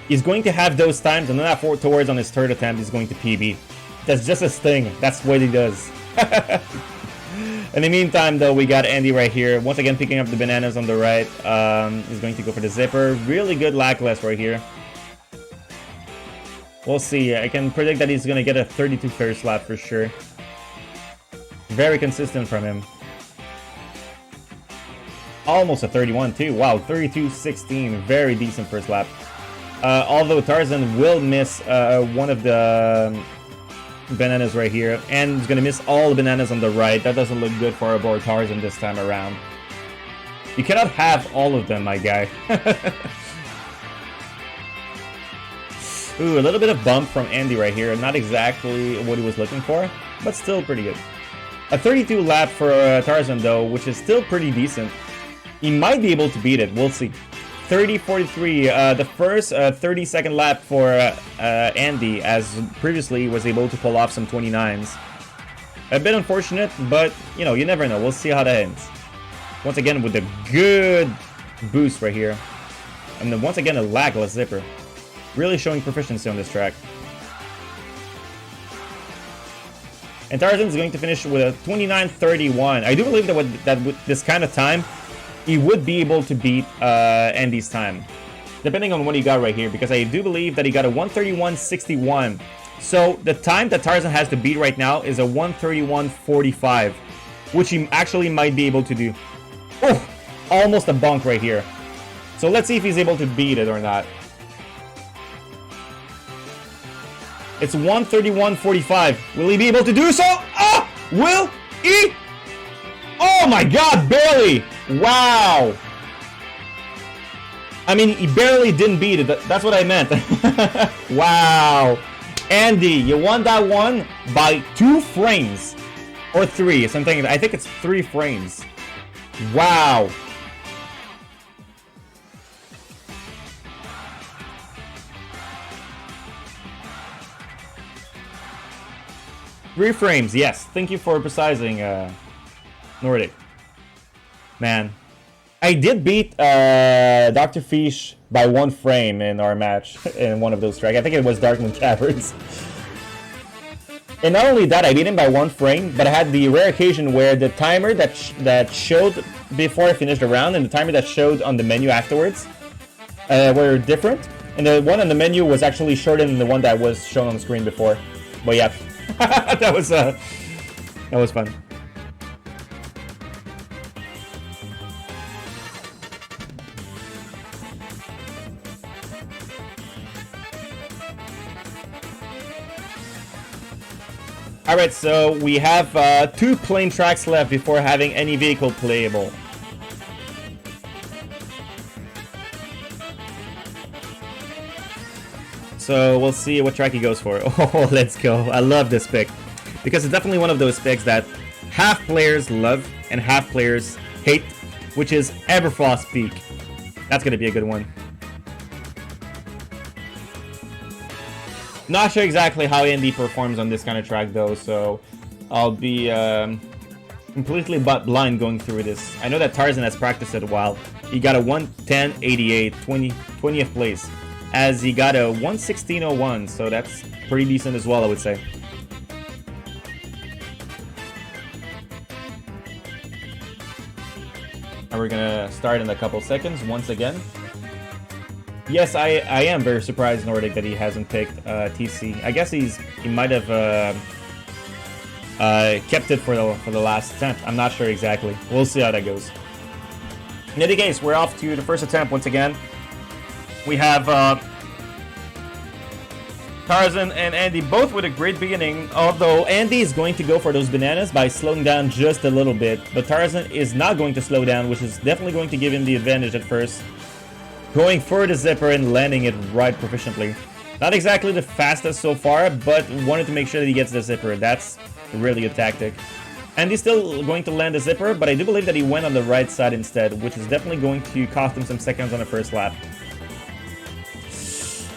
He's going to have those times, and then towards on his third attempt, he's going to PB. That's just his thing. That's what he does. In the meantime, though, we got Andy right here. Once again, picking up the bananas on the right. He's going to go for the zipper. Really good lackless right here. We'll see. I can predict that he's going to get a 32 first lap for sure. Very consistent from him. Almost a 31 too. Wow, 32.16. Very decent first lap. Although Tarzan will miss one of the bananas right here, and he's gonna miss all the bananas on the right. That doesn't look good for our boy Tarzan this time around. You cannot have all of them, my guy. Ooh, a little bit of bump from Andy right here. Not exactly what he was looking for, but still pretty good. A 32 lap for Tarzan though, which is still pretty decent. He might be able to beat it. We'll see. 30.43. The first 30-second lap for Andy, as previously he was able to pull off some 29s. A bit unfortunate, but you know, you never know. We'll see how that ends. Once again, with a good boost right here. And then once again, a lagless zipper. Really showing proficiency on this track. And Tarzan is going to finish with a 29.31. I do believe that with this kind of time, he would be able to beat Andy's time. Depending on what he got right here, because I do believe that he got a 131.61. So the time that Tarzan has to beat right now is a 131.45, which he actually might be able to do. Oh, almost a bonk right here. So let's see if he's able to beat it or not. It's 131.45. Will he be able to do so? Oh! Will he? Oh my god, barely! Wow! I mean, he barely didn't beat it. That's what I meant. Wow! Andy, you won that one by 2 frames. Or 3, something. I think it's 3 frames. Wow! 3 frames, yes. Thank you for precising, Nordic. Man. I did beat Dr. Fish by 1 frame in our match in one of those tracks. I think it was Darkmoon Caverns. And not only that, I beat him by 1 frame, but I had the rare occasion where the timer that showed before I finished the round and the timer that showed on the menu afterwards were different. And the one on the menu was actually shorter than the one that was shown on the screen before. But yeah. that was fun. Alright, so we have 2 plane tracks left before having any vehicle playable. So we'll see what track he goes for. Oh, let's go. I love this pick. Because it's definitely one of those picks that half players love and half players hate, which is Everfrost Peak. That's going to be a good one. Not sure exactly how Andy performs on this kind of track though, so I'll be completely blind going through this. I know that Tarzan has practiced it a while. He got a 110.88, 20th place, as he got a 116.01, so that's pretty decent as well, I would say. And we're gonna start in a couple seconds once again. Yes, I am very surprised, Nordic, that he hasn't picked TC. I guess he might have kept it for the last attempt. I'm not sure exactly. We'll see how that goes. In any case, we're off to the first attempt once again. We have Tarzan and Andy both with a great beginning, although Andy is going to go for those bananas by slowing down just a little bit, but Tarzan is not going to slow down, which is definitely going to give him the advantage at first. Going for the zipper and landing it right proficiently. Not exactly the fastest so far, but wanted to make sure that he gets the zipper. That's a really good tactic. And he's still going to land the zipper, but I do believe that he went on the right side instead, which is definitely going to cost him some seconds on the first lap.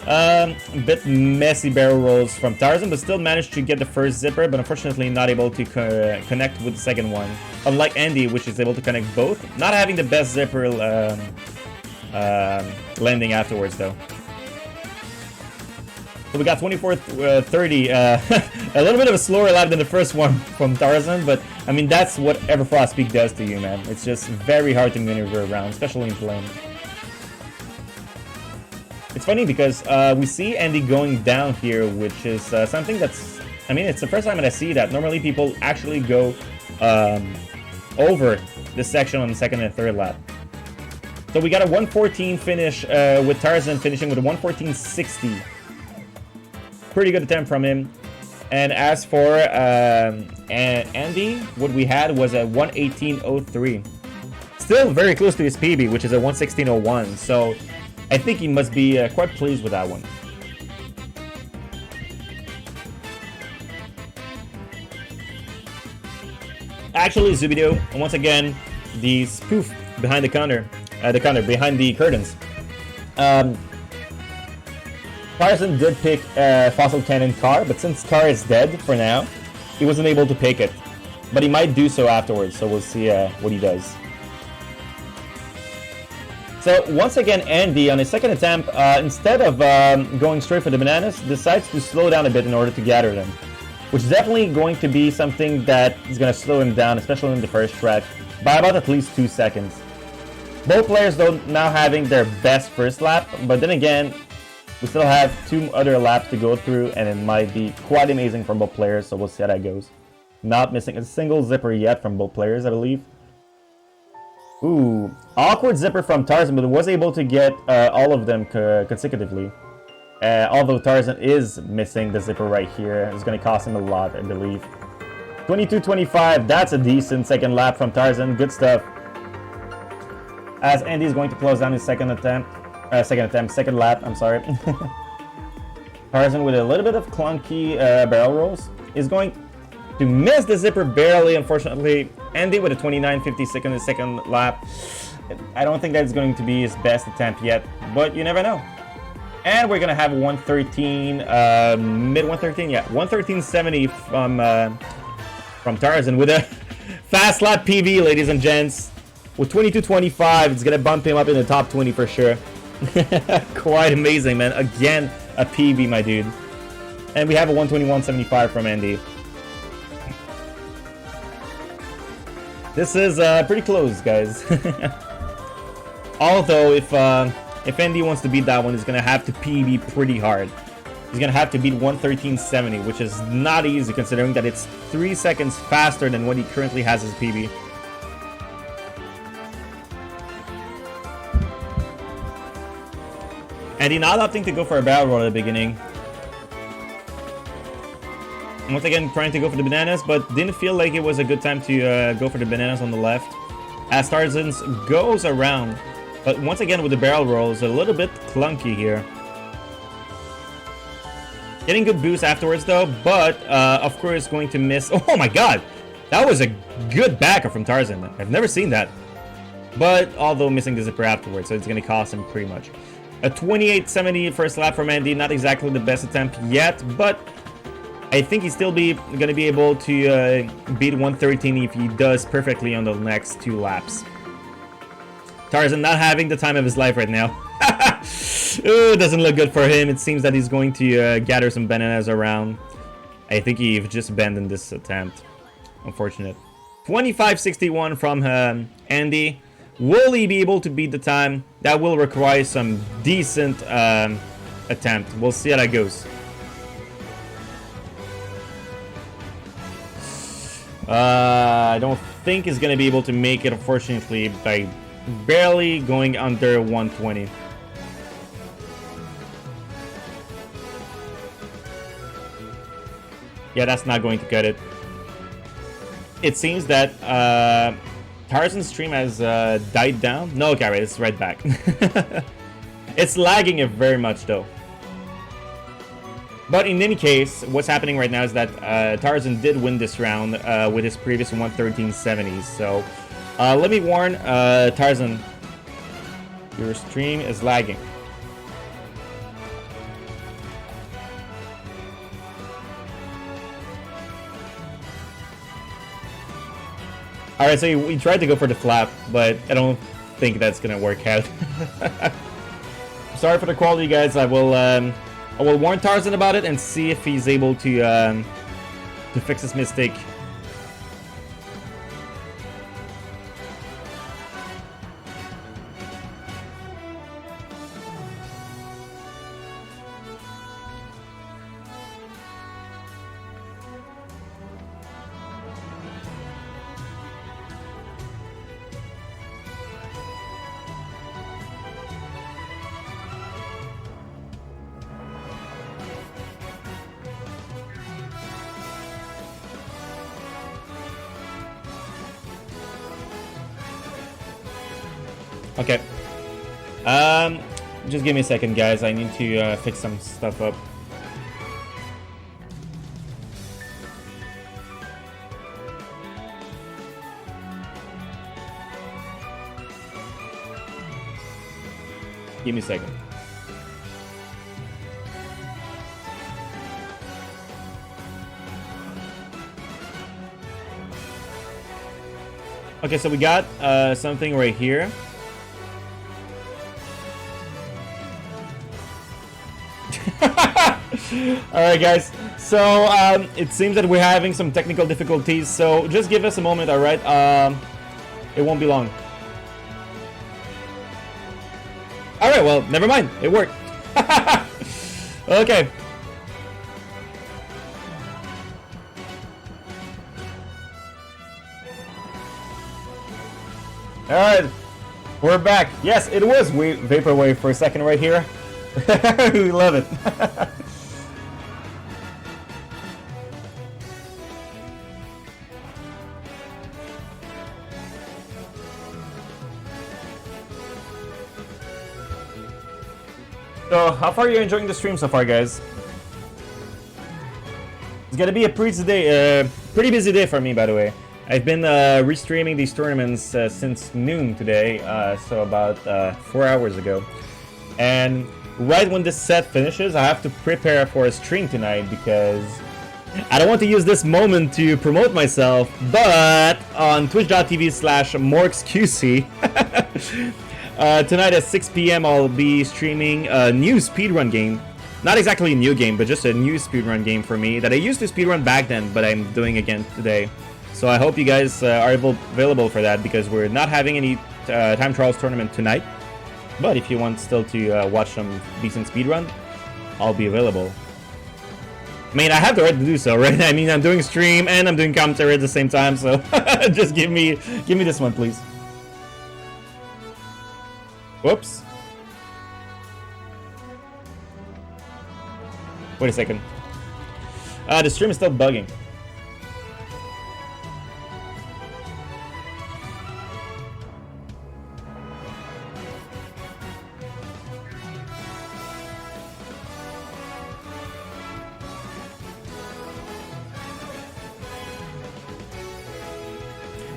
A bit messy barrel rolls from Tarzan, but still managed to get the first zipper, but unfortunately not able to connect with the second one. Unlike Andy, which is able to connect both, not having the best zipper landing afterwards though. So we got 24.30, a little bit of a slower lap than the first one from Tarzan, but I mean that's what Everfrost Peak does to you, man. It's just very hard to maneuver around, especially in plane. It's funny because we see Andy going down here, which is something that's, I mean, it's the first time that I see that. Normally people actually go over this section on the second and third lap. So we got a 114 finish with Tarzan finishing with a 114.60. Pretty good attempt from him. And as for Andy, what we had was a 118.03. Still very close to his PB, which is a 116.01. So I think he must be quite pleased with that one. Actually, Zubido, once again, the spoof behind the counter, behind the curtains. Tarzan did pick Fossil Cannon Car, but since Car is dead for now, he wasn't able to pick it. But he might do so afterwards, so we'll see what he does. So once again, Andy, on his second attempt, instead of going straight for the bananas, decides to slow down a bit in order to gather them. Which is definitely going to be something that is going to slow him down, especially in the first stretch, by about at least 2 seconds. Both players, though, now having their best first lap, but then again, we still have 2 other laps to go through, and it might be quite amazing from both players, so we'll see how that goes. Not missing a single zipper yet from both players, I believe. Ooh, awkward zipper from Tarzan, but was able to get all of them consecutively. Although Tarzan is missing the zipper right here. It's going to cost him a lot, I believe. 22.25, that's a decent second lap from Tarzan. Good stuff. As Andy is going to close down his second lap, I'm sorry. Tarzan with a little bit of clunky barrel rolls is going to miss the zipper barely, unfortunately. Andy with a 29.56 in his second lap. I don't think that's going to be his best attempt yet, but you never know. And we're gonna have 113, mid 113, yeah, 113.70 from Tarzan with a fast lap PB, ladies and gents. With 22.25, it's gonna bump him up in the top 20 for sure. Quite amazing, man. Again, a PB, my dude. And we have a 121.75 from Andy. This is pretty close, guys. Although, if Andy wants to beat that one, he's going to have to PB pretty hard. He's going to have to beat 113.70, which is not easy considering that it's 3 seconds faster than what he currently has as PB. Andy not opting to go for a barrel roll at the beginning. Once again, trying to go for the bananas, but didn't feel like it was a good time to go for the bananas on the left. As Tarzan goes around. But once again, with the barrel rolls, a little bit clunky here. Getting good boost afterwards, though, but of course going to miss. Oh my god! That was a good backer from Tarzan. I've never seen that. But although missing the zipper afterwards, so it's going to cost him pretty much. A 28.70 first lap from Andy. Not exactly the best attempt yet, but I think he's still going to be able to beat 113 if he does perfectly on the next 2 laps. Tarzan not having the time of his life right now. Ooh, doesn't look good for him. It seems that he's going to gather some bananas around. I think he just abandoned this attempt. Unfortunate. 25.61 from Andy. Will he be able to beat the time? That will require some decent attempt. We'll see how that goes. I don't think he's going to be able to make it, unfortunately, by barely going under 120. Yeah, that's not going to cut it. It seems that Tarzan's stream has died down. No, okay, right, it's right back. It's lagging it very much, though. But in any case, what's happening right now is that Tarzan did win this round with his previous 113.70s. So let me warn Tarzan, your stream is lagging. Alright, so we tried to go for the flap, but I don't think that's gonna work out. Sorry for the quality, guys. I will warn Tarzan about it and see if he's able to fix his mistake. Okay. Just give me a second, guys. I need to fix some stuff up. Give me a second. Okay, so we got something right here. Alright guys, so it seems that we're having some technical difficulties, so just give us a moment, alright? It won't be long. Alright, well, never mind, it worked. Okay. Alright, we're back. Yes, it was Vaporwave for a second right here. We love it. So, how far are you enjoying the stream so far, guys? It's gonna be a pretty busy day for me, by the way. I've been restreaming these tournaments since noon today, so about 4 hours ago. And right when this set finishes, I have to prepare for a stream tonight because I don't want to use this moment to promote myself, but on twitch.tv/morxqc tonight at 6 p.m. I'll be streaming a new speedrun game. Not exactly a new game, but just a new speedrun game for me that I used to speedrun back then, but I'm doing again today. So I hope you guys are available for that, because we're not having any time trials tournament tonight. But if you want still to watch some decent speedrun, I'll be available. I mean, I have the right to do so, right? I mean, I'm doing stream and I'm doing commentary at the same time, so just give me this one, please. Whoops. Wait a second. The stream is still bugging.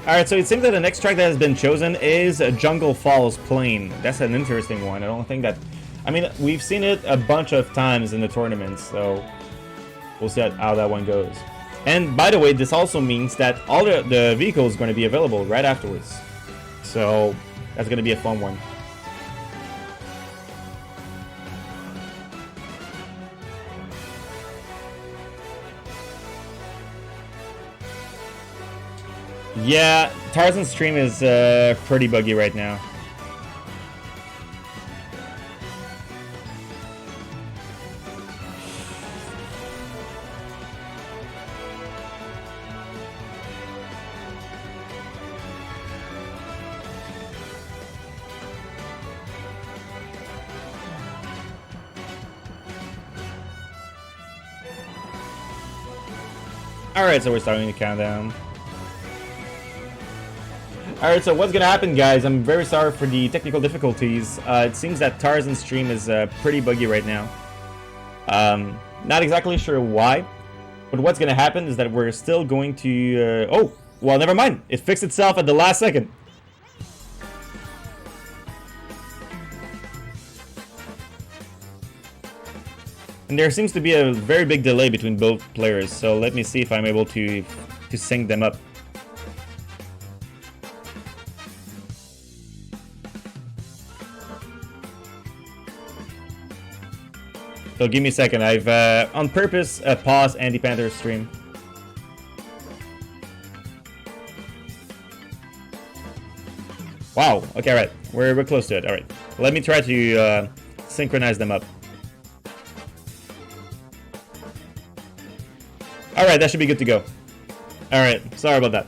Alright, so it seems that the next track that has been chosen is Jungle Falls Plain. That's an interesting one. I don't think that... I mean, we've seen it a bunch of times in the tournaments, so we'll see how that one goes. And by the way, this also means that all the vehicles are going to be available right afterwards. So that's going to be a fun one. Yeah, Tarzan's stream is pretty buggy right now. Alright, so we're starting the countdown. Alright, so what's gonna happen, guys? I'm very sorry for the technical difficulties. It seems that Tarzan's stream is pretty buggy right now. Not exactly sure why, but what's gonna happen is that we're still going to... oh, well, never mind. It fixed itself at the last second. And there seems to be a very big delay between both players, so let me see if I'm able to sync them up. So give me a second. I've on purpose paused Andypanther's stream. Wow. Okay, right. We're close to it. All right. Let me try to synchronize them up. All right, that should be good to go. All right. Sorry about that.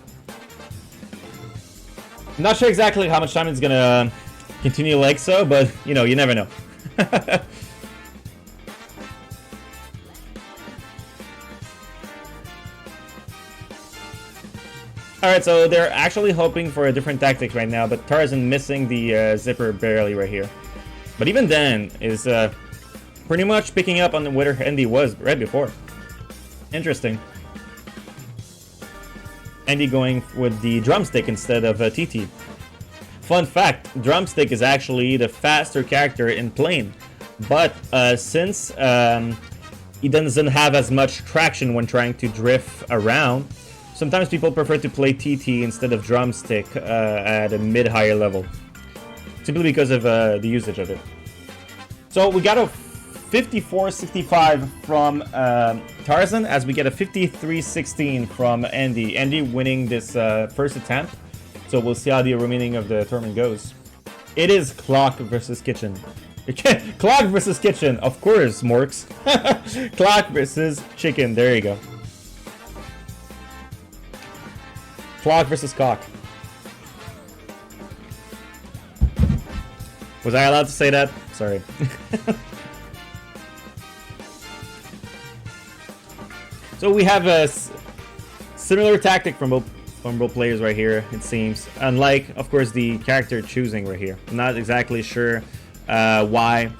I'm not sure exactly how much time it's gonna continue like so, but you know, you never know. Alright, so they're actually hoping for a different tactic right now, but Tarzan missing the zipper barely right here. But even then, is pretty much picking up on where Andy was right before. Interesting. Andy going with the drumstick instead of TT. Fun fact, Drumstick is actually the faster character in plane. But since he doesn't have as much traction when trying to drift around, sometimes people prefer to play TT instead of Drumstick at a mid-higher level. Simply because of the usage of it. So we got a 54-65 from Tarzan, as we get a 53-16 from Andy. Andy winning this first attempt. So we'll see how the remaining of the tournament goes. It is Clock versus Kitchen. Clock versus Kitchen, of course, Morks. Clock versus Chicken, there you go. Clock versus Cock. Was I allowed to say that? Sorry. So we have a similar tactic from both players right here, it seems. Unlike, of course, the character choosing right here. I'm not exactly sure why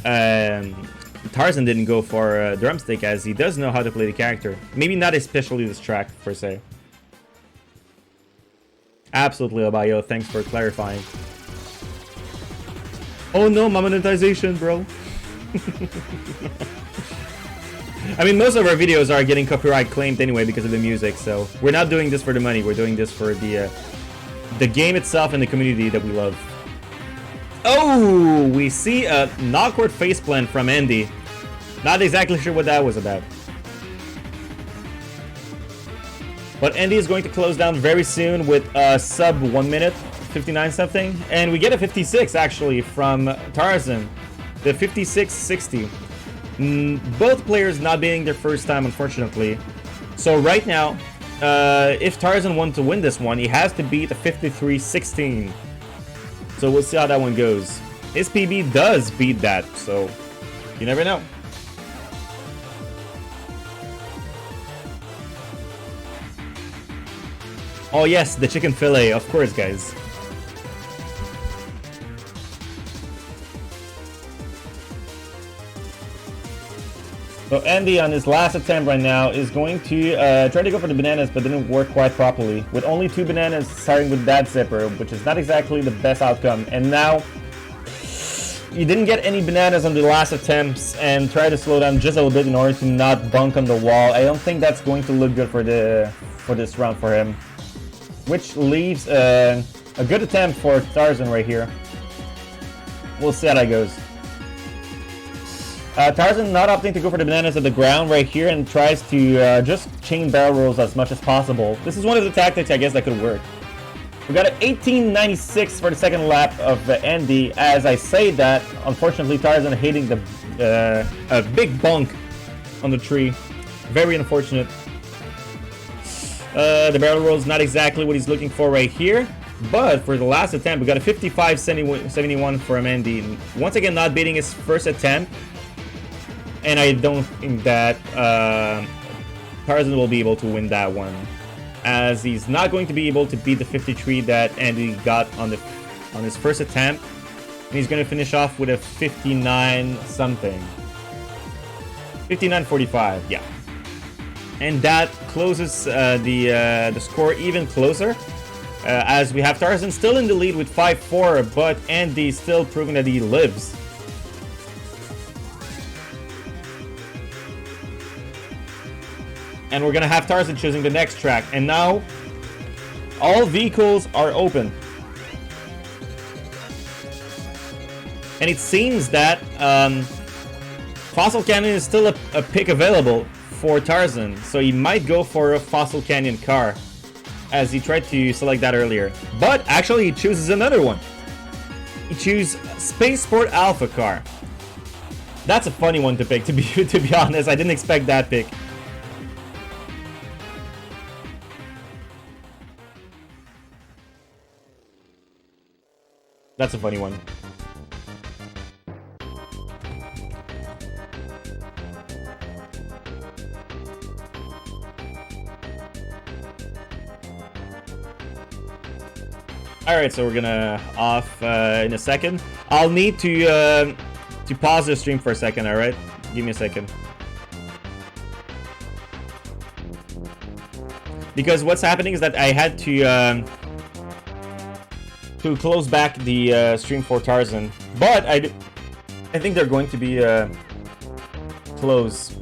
Tarzan didn't go for Drumstick, as he does know how to play the character. Maybe not especially this track, per se. Absolutely, Abayo. Thanks for clarifying. Oh no, my monetization, bro. I mean, most of our videos are getting copyright claimed anyway because of the music, so we're not doing this for the money. We're doing this for the game itself and the community that we love. Oh, we see a awkward faceplant from Andy. Not exactly sure what that was about. But Andy is going to close down very soon with sub 1 minute, 59 something. And we get a 56 actually from Tarzan. The 56-60. Both players not being their first time, unfortunately. So right now, if Tarzan wants to win this one, he has to beat a 53-16. So we'll see how that one goes. His PB does beat that, so you never know. Oh yes, the chicken fillet, of course, guys. So Andy, on his last attempt right now, is going to try to go for the bananas, but didn't work quite properly. With only 2 bananas, starting with that zipper, which is not exactly the best outcome. And now, he didn't get any bananas on the last attempts, and try to slow down just a little bit in order to not bunk on the wall. I don't think that's going to look good for this round for him. Which leaves a good attempt for Tarzan right here. We'll see how that goes. Tarzan not opting to go for the bananas at the ground right here and tries to just chain barrel rolls as much as possible. This is one of the tactics, I guess, that could work. We got an 18.96 for the second lap of Andy. As I say that, unfortunately, Tarzan hitting a big bunk on the tree. Very unfortunate. The barrel roll is not exactly what he's looking for right here. But for the last attempt, we got a 55-71 from Andy. Once again, not beating his first attempt. And I don't think that Tarzan will be able to win that one, as he's not going to be able to beat the 53 that Andy got on his first attempt. And he's going to finish off with a 59 something. 59-45, yeah. And that closes the score even closer, as we have Tarzan still in the lead with 5-4, but Andy still proving that he lives. And we're gonna have Tarzan choosing the next track. And now, all vehicles are open. And it seems that Fossil Canyon is still a pick available for Tarzan. So he might go for a Fossil Canyon car, as he tried to select that earlier. But actually, he chooses another one. He chooses Spaceport Alpha car. That's a funny one to pick, to be honest. I didn't expect that pick. That's a funny one. Alright, so we're gonna off in a second. I'll need to pause the stream for a second, alright? Give me a second. Because what's happening is that I had to to close back the stream for Tarzan. But I think they're going to be close.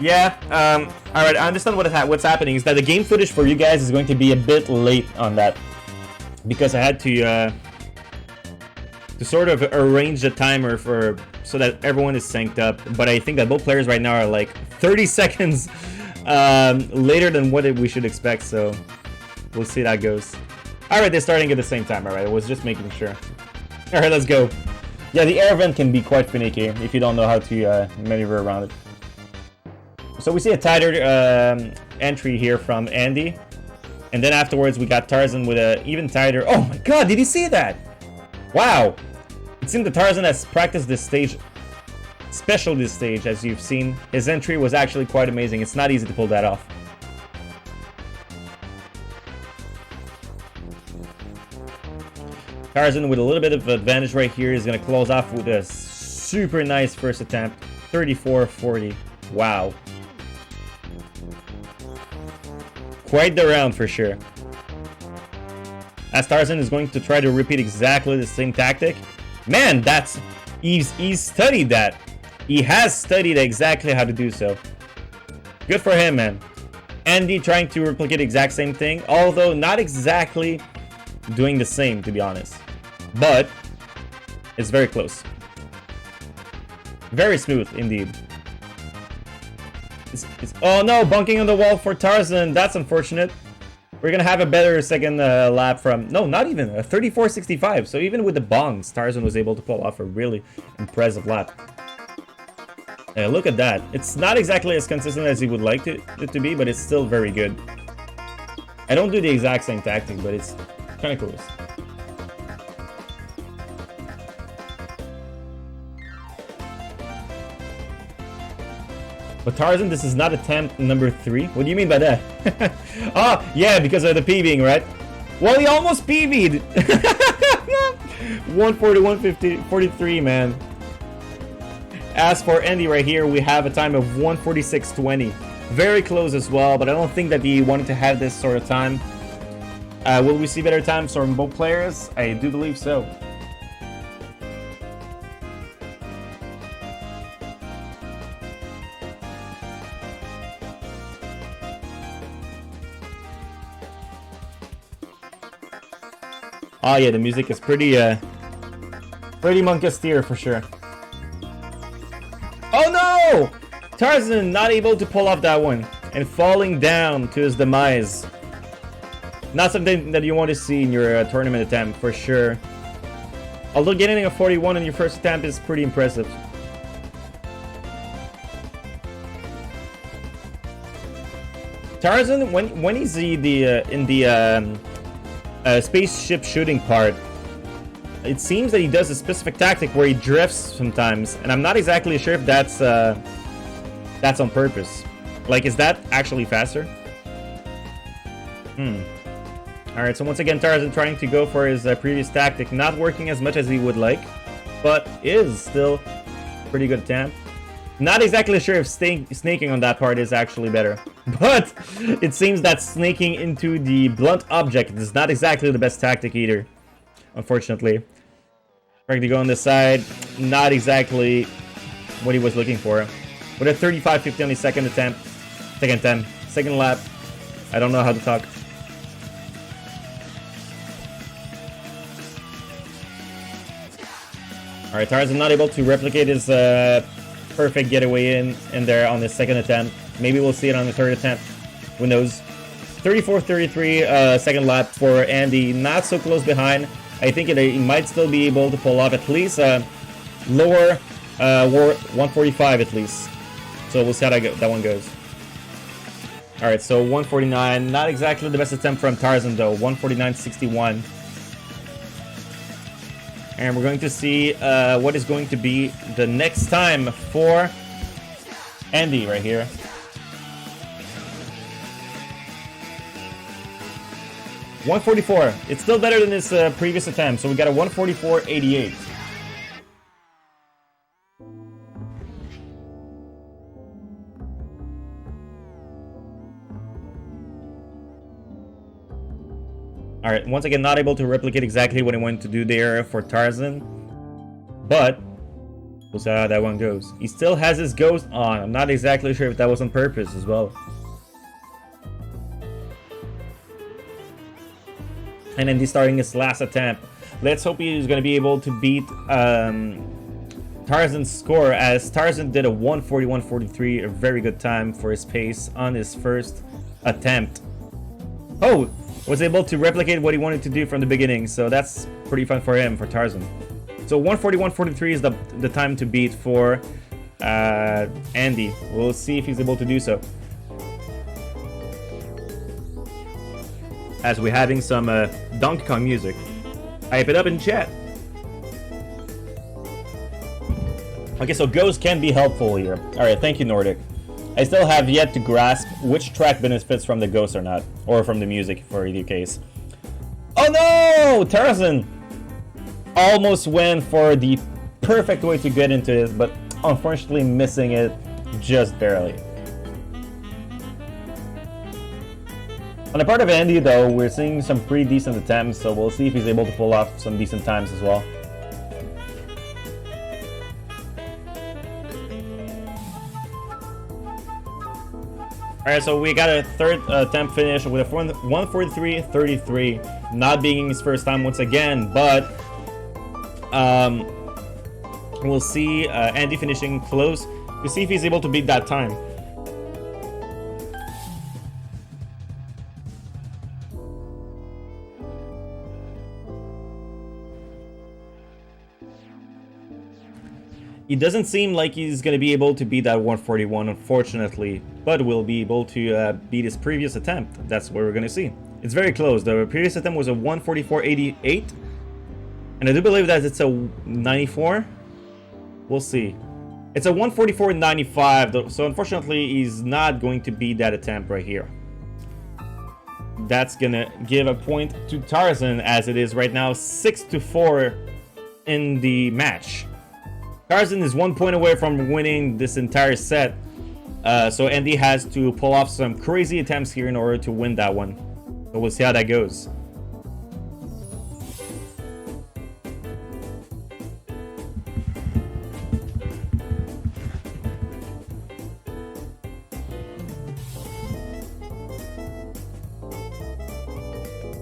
Yeah, alright, I understand what's happening. Is that the game footage for you guys is going to be a bit late on that. Because I had to sort of arrange the timer so that everyone is synced up. But I think that both players right now are like 30 seconds later than what we should expect, so we'll see how that goes. Alright, they're starting at the same time, alright, I was just making sure. Alright, let's go. Yeah, the air vent can be quite finicky if you don't know how to maneuver around it. So we see a tighter entry here from Andy. And then afterwards we got Tarzan with a even tighter... Oh my god, did you see that? Wow. It seemed that Tarzan has practiced this stage, especially this stage, as you've seen. His entry was actually quite amazing. It's not easy to pull that off. Tarzan with a little bit of advantage right here is going to close off with a super nice first attempt. 34-40. Wow. Quite the round for sure. As Tarzan is going to try to repeat exactly the same tactic. Man, that's... He's studied that. He has studied exactly how to do so. Good for him, man. Andy trying to replicate the exact same thing, although not exactly doing the same, to be honest. But it's very close. Very smooth, indeed. Oh no, bunking on the wall for Tarzan. That's unfortunate. We're gonna have a better second lap from... No, not even. A 34.65. So even with the bongs, Tarzan was able to pull off a really impressive lap. Look at that. It's not exactly as consistent as he would like it to be, but it's still very good. I don't do the exact same tactic, but it's kind of close. But Tarzan, this is not attempt number 3. What do you mean by that? Oh, yeah, because of the PBing, right? Well, he almost PB'd. 140, 150, 43, man. As for Andy right here, we have a time of 146.20. Very close as well, but I don't think that he wanted to have this sort of time. Will we see better times from both players? I do believe so. Oh yeah, the music is pretty Monk austere for sure. Oh no! Tarzan not able to pull off that one and falling down to his demise. Not something that you want to see in your tournament attempt for sure. Although getting a 41 in your first attempt is pretty impressive. Tarzan, when he's in the spaceship shooting part, it seems that he does a specific tactic where he drifts sometimes, and I'm not exactly sure if that's on purpose. Like, is that actually faster? Alright, so once again, Tarzan trying to go for his previous tactic, not working as much as he would like, but is still pretty good attempt. Not exactly sure if snaking on that part is actually better. But it seems that snaking into the blunt object is not exactly the best tactic either, unfortunately. Trying to go on the side, not exactly what he was looking for. With a 35.50 on the second attempt, second lap. I don't know how to talk. Alright, Tarzan not able to replicate his perfect getaway in there on the second attempt. Maybe we'll see it on the third attempt. Who knows? 34.33 second lap for Andy. Not so close behind. I think he might still be able to pull off at least lower 145 at least. So we'll see how that one goes. Alright, so 149. Not exactly the best attempt from Tarzan though. 149.61. And we're going to see what is going to be the next time for Andy right here. $144. It's still better than his previous attempt. So we got a 144.88. Alright, once again, not able to replicate exactly what I wanted to do there for Tarzan. But we'll see how that one goes. He still has his ghost on. I'm not exactly sure if that was on purpose as well. And then he's starting his last attempt. Let's hope he's going to be able to beat Tarzan's score, as Tarzan did a 141.43, a very good time for his pace on his first attempt. Oh! Was able to replicate what he wanted to do from the beginning, so that's pretty fun for him, for Tarzan. So 141.43 is the time to beat for Andy. We'll see if he's able to do so. As we're having some Donkey Kong music. Hype it up in chat. Okay, so Ghost can be helpful here. Alright, thank you, Nordic. I still have yet to grasp which track benefits from the Ghost or not. Or from the music, for either case. Oh no! Tarzan almost went for the perfect way to get into this, but unfortunately missing it just barely. On the part of Andy, though, we're seeing some pretty decent attempts, so we'll see if he's able to pull off some decent times as well. Alright, so we got a third attempt finish with a 143.33, not being his first time once again, but we'll see Andy finishing close to see if he's able to beat that time. It doesn't seem like he's going to be able to beat that 141, unfortunately, but will be able to beat his previous attempt. That's what we're going to see. It's very close. The previous attempt was a 144.88, and I do believe that it's a 94. We'll see. It's a 144.95, so unfortunately, he's not going to beat that attempt right here. That's going to give a point to Tarzan, as it is right now 6-4 in the match. Tarzan is 1 point away from winning this entire set, so Andy has to pull off some crazy attempts here in order to win that one. So we'll see how that goes.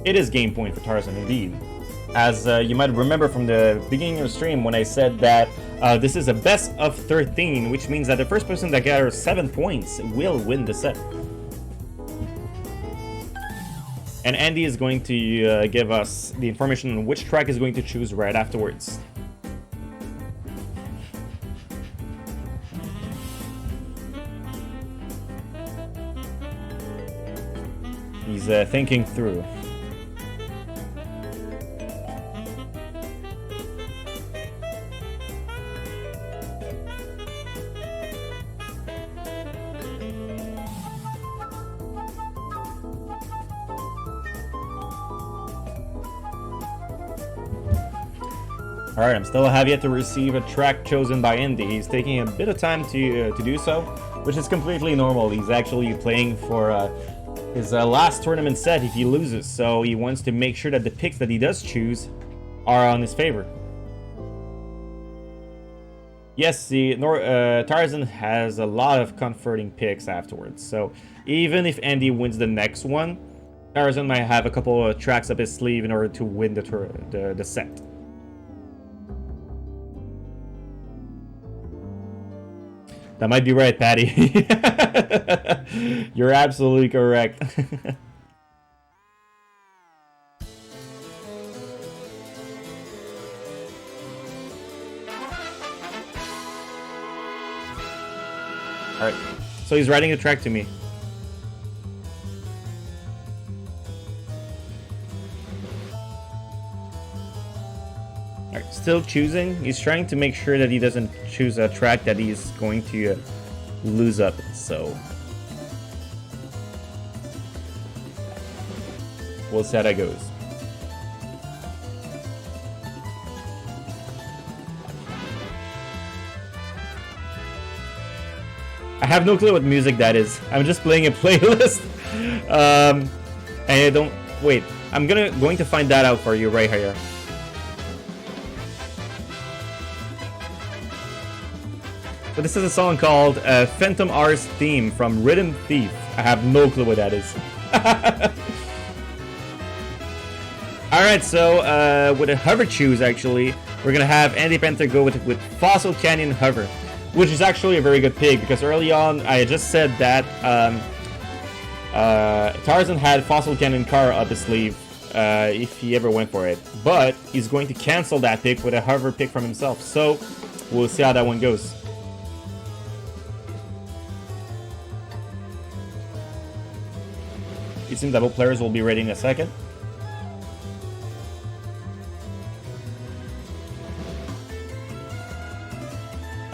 It is game point for Tarzan, indeed. As you might remember from the beginning of the stream when I said that this is a best of 13, which means that the first person that gathers 7 points will win the set. And Andy is going to give us the information on which track he's going to choose right afterwards. He's thinking through. Alright, I'm still have yet to receive a track chosen by Andy. He's taking a bit of time to do so, which is completely normal. He's actually playing for his last tournament set if he loses, so he wants to make sure that the picks that he does choose are on his favor. Yes, Tarzan has a lot of comforting picks afterwards, so even if Andy wins the next one, Tarzan might have a couple of tracks up his sleeve in order to win the set. That might be right, Patty. You're absolutely correct. Alright, so he's writing a track to me. Alright, still choosing. He's trying to make sure that he doesn't choose a track that he's going to lose up, so we'll see how that goes. I have no clue what music that is. I'm just playing a playlist. And I don't... Wait. I'm going to find that out for you right here. But this is a song called Phantom R's Theme from Rhythm Thief. I have no clue what that is. Alright, so with a hover choose, actually, we're gonna have Andypanther go with Fossil Canyon Hover, which is actually a very good pick, because early on I just said that Tarzan had Fossil Canyon Car up his sleeve if he ever went for it. But he's going to cancel that pick with a hover pick from himself, so we'll see how that one goes. It seems that both players will be ready in a second.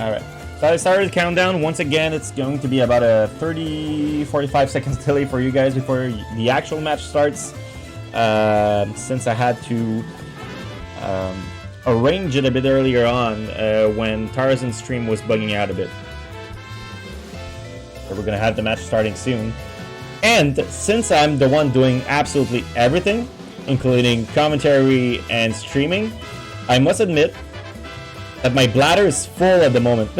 Alright, so I started the countdown. Once again, it's going to be about a 30-45 seconds delay for you guys before the actual match starts. Since I had to arrange it a bit earlier on when Tarzan's stream was bugging out a bit. So we're gonna have the match starting soon. And since I'm the one doing absolutely everything, including commentary and streaming, I must admit that my bladder is full at the moment.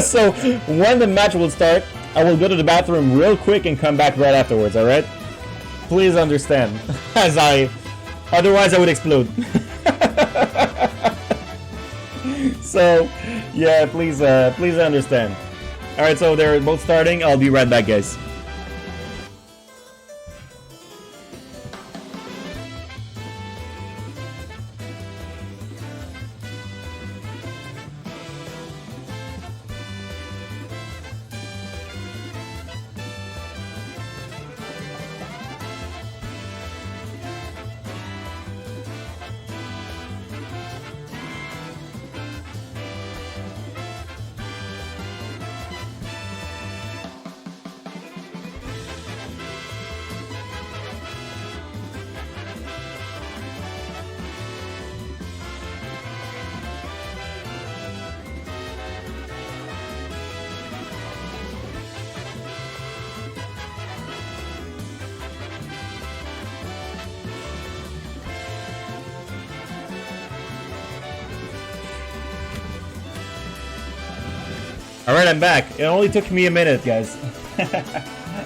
So when the match will start, I will go to the bathroom real quick and come back right afterwards, alright? Please understand, otherwise I would explode. So, yeah, please understand. Alright, so they're both starting. I'll be right back, guys. Alright, I'm back. It only took me a minute, guys.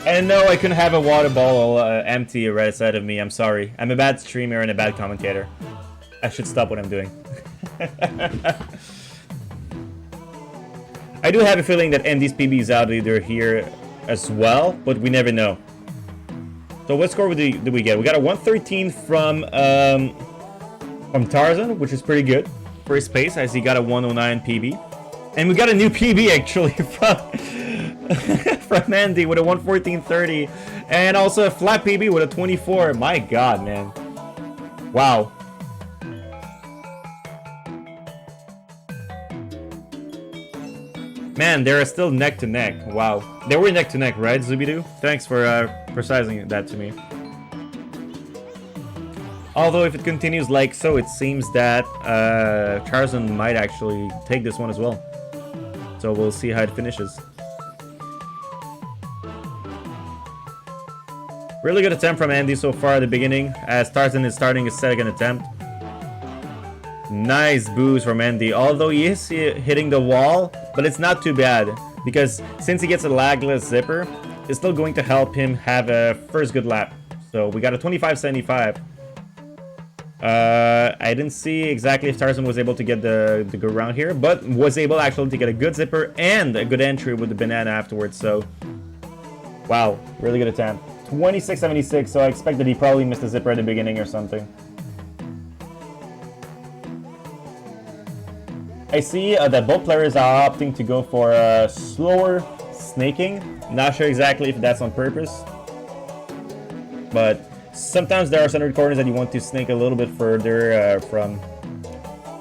And no, I couldn't have a water bottle empty right aside of me. I'm sorry. I'm a bad streamer and a bad commentator. I should stop what I'm doing. I do have a feeling that Andy's PB is out either here as well, but we never know. So what score did we get? We got a 113 from Tarzan, which is pretty good for his pace, as he got a 109 PB. And we got a new PB actually from Andy with a 114.30, and also a flat PB with a 24. My God, man! Wow. Man, they're still neck to neck. Wow, they were neck to neck, right, Zubidoo? Thanks for precising that to me. Although if it continues like so, it seems that Tarzan might actually take this one as well. So we'll see how it finishes. Really good attempt from Andy so far at the beginning, as Tarzan is starting his second attempt. Nice boost from Andy, although he is hitting the wall, but it's not too bad, because since he gets a lagless zipper, it's still going to help him have a first good lap. So we got a 25.75. I didn't see exactly if Tarzan was able to get the go round here, but was able actually to get a good zipper and a good entry with the banana afterwards. So, wow, really good attempt. 26.76, so I expect that he probably missed a zipper at the beginning or something. I see that both players are opting to go for slower snaking. Not sure exactly if that's on purpose, but sometimes there are centered corners that you want to snake a little bit further from...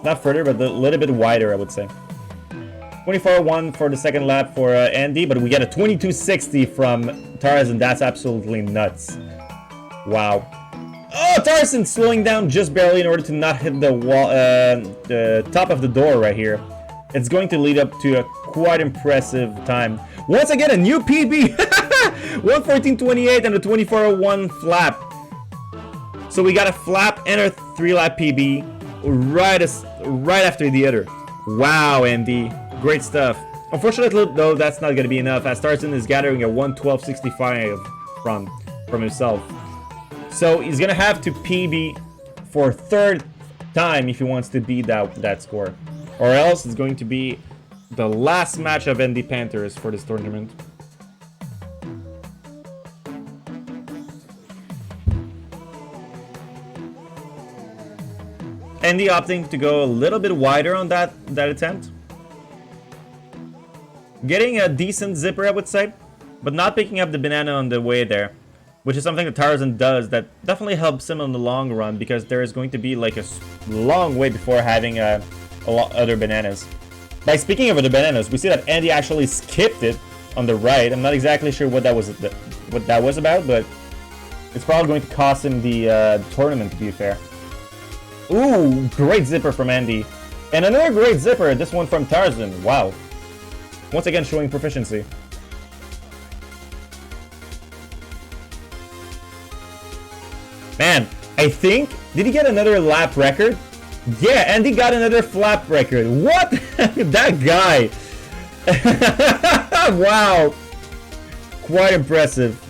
Not further, but a little bit wider, I would say. 24.01 for the second lap for Andy, but we get a 22.60 from Tarzan. That's absolutely nuts. Wow. Oh, Tarzan slowing down just barely in order to not hit the wall, the top of the door right here. It's going to lead up to a quite impressive time. Once again, a new PB! 114.28 and a 24.01 flap. So we got a flap and a 3-lap PB right after the other. Wow, Andy. Great stuff. Unfortunately, though, that's not going to be enough, as Tarzan is gathering a 112.65 from himself. So he's going to have to PB for a third time if he wants to beat that score. Or else it's going to be the last match of Andypanthers for this tournament. Andy opting to go a little bit wider on that attempt. Getting a decent zipper, I would say, but not picking up the banana on the way there, which is something that Tarzan does that definitely helps him in the long run, because there is going to be like a long way before having a lot other bananas. By speaking of other bananas, we see that Andy actually skipped it on the right. I'm not exactly sure what that was about, but it's probably going to cost him the tournament, to be fair. Ooh, great zipper from Andy. And another great zipper, this one from Tarzan. Wow. Once again, showing proficiency. Man, I think... Did he get another lap record? Yeah, Andy got another flap record. What? That guy. Wow. Quite impressive.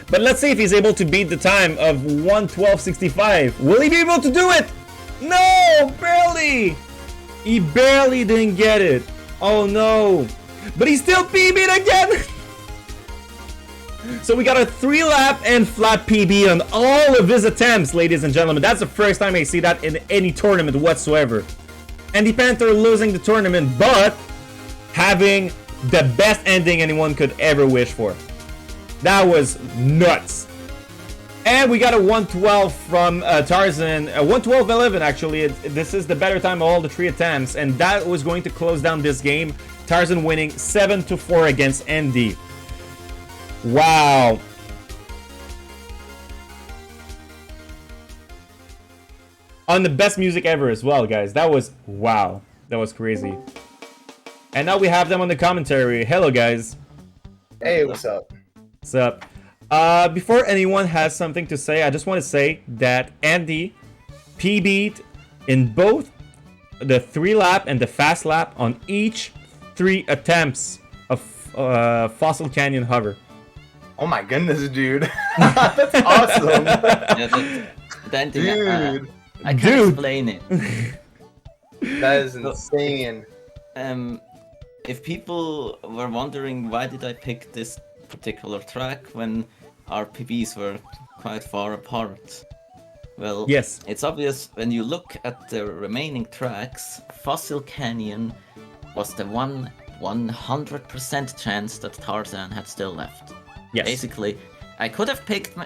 But let's see if he's able to beat the time of 1:12.65. Will he be able to do it? No, barely. He barely didn't get it. Oh no. But he still PB'd again. So we got a 3-lap and flat PB on all of his attempts, ladies and gentlemen. That's the first time I see that in any tournament whatsoever. Andypanther losing the tournament, but having the best ending anyone could ever wish for. That was nuts. And we got a 112 from Tarzan. 112.11 actually. This is the better time of all the 3 attempts. And that was going to close down this game. Tarzan winning 7-4 against Andy. Wow. On the best music ever as well, guys. That was, wow. That was crazy. And now we have them on the commentary. Hello, guys. Hey, what's up? What's up? Before anyone has something to say, I just want to say that Andy PB'd in both the 3-lap and the fast lap on each 3 attempts of Fossil Canyon Hover. Oh my goodness, dude. That's awesome. Yeah, dude. I can't explain it. That is insane. If people were wondering why did I pick this particular track when our PBs were quite far apart, well, yes, it's obvious when you look at the remaining tracks. Fossil Canyon was the 100% chance that Tarzan had still left. Yes. Basically, I could have picked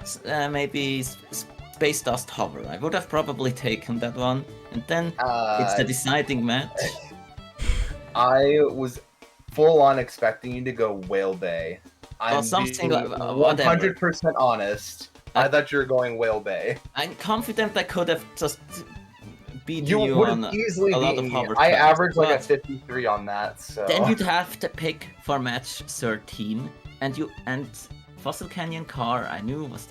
maybe Space Dust Hover. I would have probably taken that one, and then it's the deciding match. I was full on expecting you to go Whale Bay. I'm something being 100% honest. I thought you were going Whale Bay. I'm confident I could have just beat you on easily a lot of hover I tracks, averaged like a 53 on that, so... Then you'd have to pick for match 13, and Fossil Canyon Car I knew was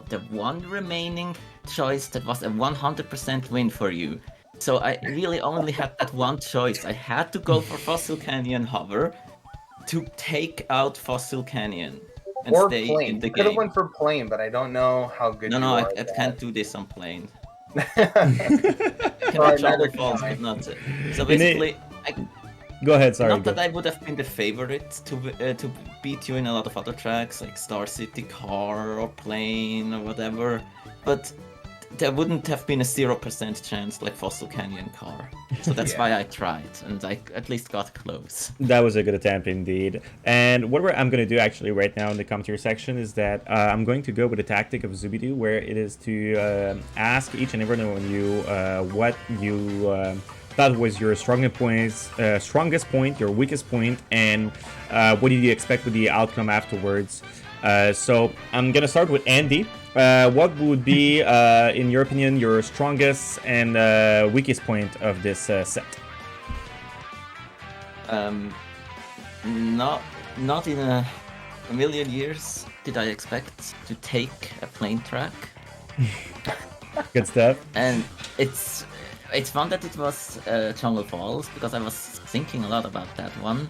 the one remaining choice that was a 100% win for you. So I really only had that one choice. I had to go for Fossil Canyon Hover to take out Fossil Canyon and or stay plane. in the game. Could have went for plane, but I don't know how good you are. I can't do this on plane. I can control the falls, but not it. So basically, go ahead. Sorry. Not that I would have been the favorite to beat you in a lot of other tracks like Star City Car or Plane or whatever, but there wouldn't have been a 0% chance like Fossil Canyon Car. So that's why I tried, and I at least got close. That was a good attempt indeed. And what I'm going to do actually right now in the commentary section is that I'm going to go with the tactic of Zubidoo, where it is to ask each and every one of you what you thought was your strongest point, your weakest point, and what did you expect with the outcome afterwards. So I'm going to start with Andy. What would be, in your opinion, your strongest and weakest point of this set? Not in a million years did I expect to take a plane track. Good stuff. And it's fun that it was Jungle Falls, because I was thinking a lot about that one,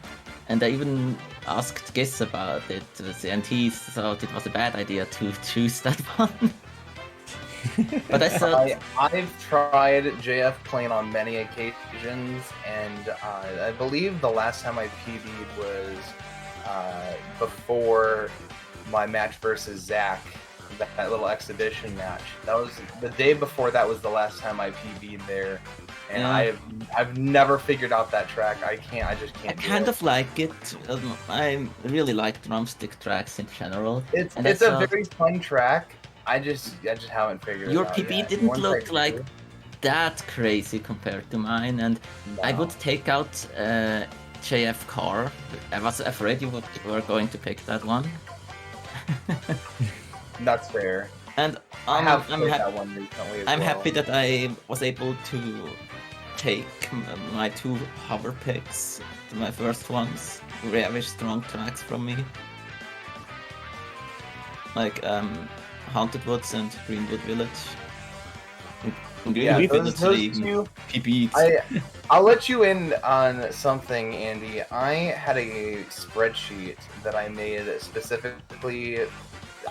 and I even asked Giz about it, and he thought it was a bad idea to choose that one. But I thought I've tried JF Plane on many occasions, and I believe the last time I PB'd was before my match versus Zach, that little exhibition match. That was the day before. That was the last time I PB'd there, and Yeah. I've never figured out that track. I just can't. I kind of like it. I really like drumstick tracks in general. It's and I a thought very fun track. I just haven't figured your it out PB yet. didn't Once I look do- like that crazy compared to mine, and I No. would take out JF Car. I was afraid you were going to pick that one. That's fair. And I have I'm played happy. that one recently as I'm well. happy that I was able to take my 2 hover picks, my first ones, very strong tracks from me. Like Haunted Woods and Greenwood Village. Yeah, Greenwood those Village two. PB'd. I'll let you in on something, Andy. I had a spreadsheet that I made specifically.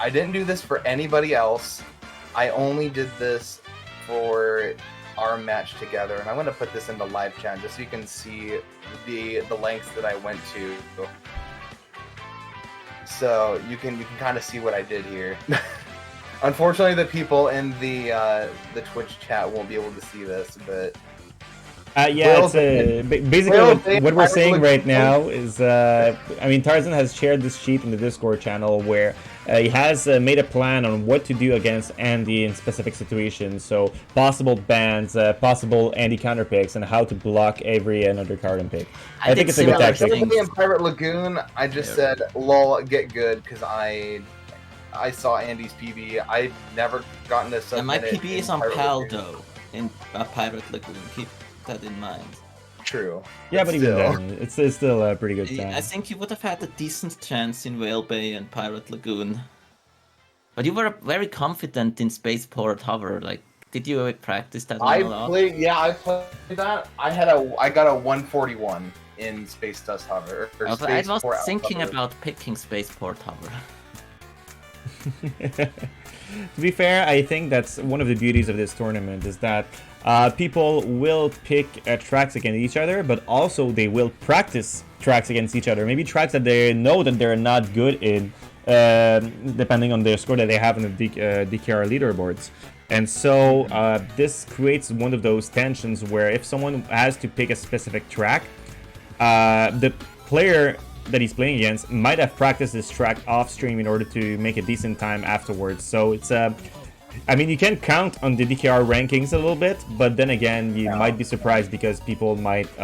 I didn't do this for anybody else. I only did this for our match together, and I'm going to put this in the live chat just so you can see the lengths that I went to. So you can kind of see what I did here. Unfortunately, the people in the Twitch chat won't be able to see this, but Yeah, Well, it's basically well, what we're I saying would- right now is, I mean, Tarzan has shared this sheet in the Discord channel where he has made a plan on what to do against Andy in specific situations. So possible bans, possible Andy counterpicks, and how to block every another card and pick. I think did it's a good similar tactic. things. in Pirate Lagoon, I just Yeah. said, "Lol, get good," because I saw Andy's PB. I'd never gotten to And my submit it PB in is on Pirate PAL Lagoon. though, in Pirate Lagoon. Keep that in mind. True. Yeah, but even still. then, it's still a pretty good time. I think you would have had a decent chance in Whale Bay and Pirate Lagoon. But you were very confident in Spaceport Hover. Like, did you practice that one a lot? I played that. I got a 141 in Space Dust Hover. Or I Space was Port thinking Hover. about picking Spaceport Hover. To be fair, I think that's one of the beauties of this tournament is that people will pick tracks against each other, but also they will practice tracks against each other. Maybe tracks that they know that they're not good in, depending on their score that they have in the DKR leaderboards. And so this creates one of those tensions where if someone has to pick a specific track, the player that he's playing against might have practiced this track off stream in order to make a decent time afterwards. So it's I mean, you can count on the DKR rankings a little bit, but then again, you might be surprised because people might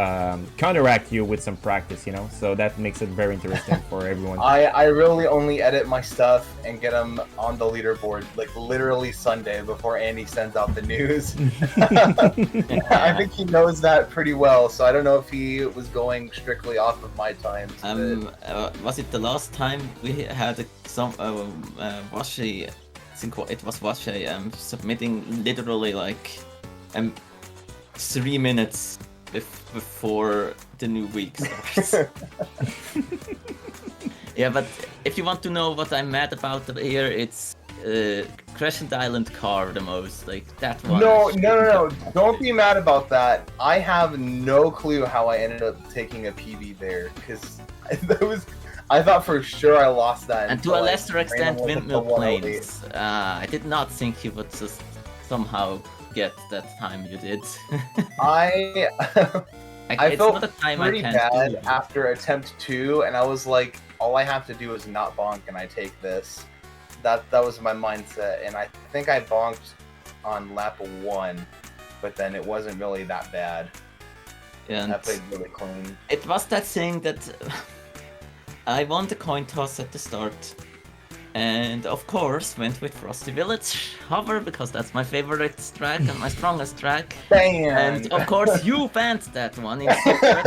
counteract you with some practice, you know? So that makes it very interesting for everyone. I really only edit my stuff and get them on the leaderboard like literally Sunday before Andy sends out the news. I think he knows that pretty well, so I don't know if he was going strictly off of my times. but- Was it the last time we had some Washi? I think it was Washi submitting literally like 3 minutes before the new week starts. Yeah, but if you want to know what I'm mad about here, it's Crescent Island car the most, like that one. No. Don't be mad about that. I have no clue how I ended up taking a PB there, because I thought for sure I lost that. And to until a I lesser extent, randomly Windmill hit the 108. Plains. I did not think you would just somehow get that time you did. I It's felt not a time pretty I bad can't do. after attempt 2, and I was like, all I have to do is not bonk, and I take this. That was my mindset, and I think I bonked on lap 1, but then it wasn't really that bad. And I played really clean. it was that thing that I won the coin toss at the start, and of course went with Frosty Village Hover because that's my favorite track and my strongest track. And of course you banned that one in secret.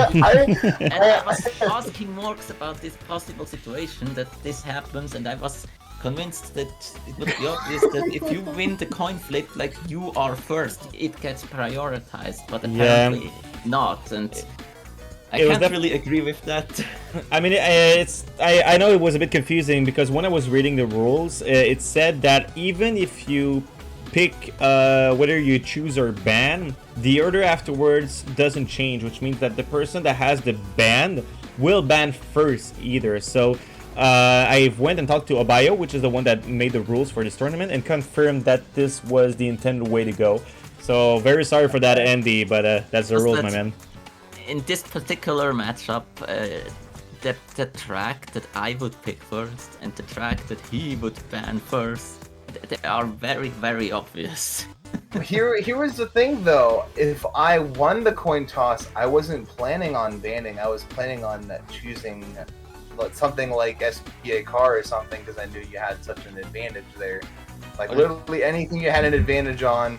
And I was asking Morks about this possible situation that this happens, and I was convinced that it would be obvious that if you win the coin flip, like you are first, it gets prioritized, but apparently not, and I can't really agree with that. I mean, I know it was a bit confusing because when I was reading the rules, it said that even if you pick whether you choose or ban, the order afterwards doesn't change, which means that the person that has the ban will ban first either. So I went and talked to Abayo, which is the one that made the rules for this tournament, and confirmed that this was the intended way to go. So very sorry for that, Andy, but that's the rules, my man. In this particular matchup, the track that I would pick first and the track that he would ban first, they are very, very obvious. Here was the thing, though. If I won the coin toss, I wasn't planning on banning. I was planning on choosing something like SPA car or something because I knew you had such an advantage there. Like literally anything you had an advantage on,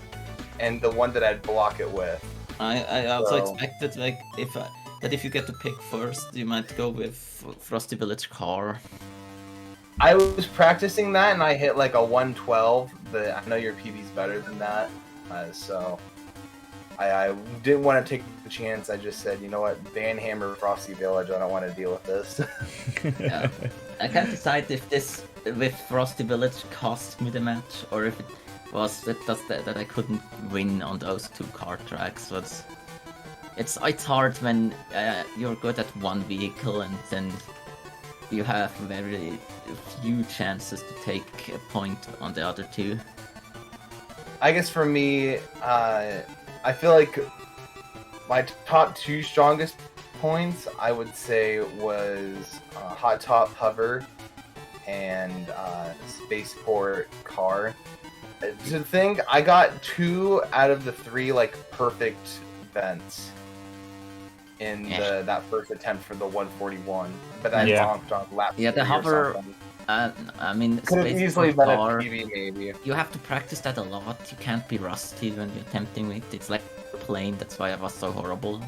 and the one that I'd block it with. I also expected like if you get to pick first, you might go with Frosty Village car. I was practicing that and I hit like a 112, but I know your PB's better than that, so I didn't want to take the chance. I just said, you know what, ban Hammer Frosty Village. I don't want to deal with this. Yeah. I can't decide if this with Frosty Village cost me the match or if it was that I couldn't win on those two car tracks. But it's hard when you're good at one vehicle and then you have very few chances to take a point on the other two. I guess for me, I feel like my top two strongest points, I would say, was Hot Top Hover and Spaceport Car. To think, I got 2 out of the 3 like perfect vents in that first attempt for the 141, but I bonked on lap. Yeah, the hover. I mean, could have easily been a TV, maybe. You have to practice that a lot. You can't be rusty when you're attempting it. It's like a plane. That's why I was so horrible.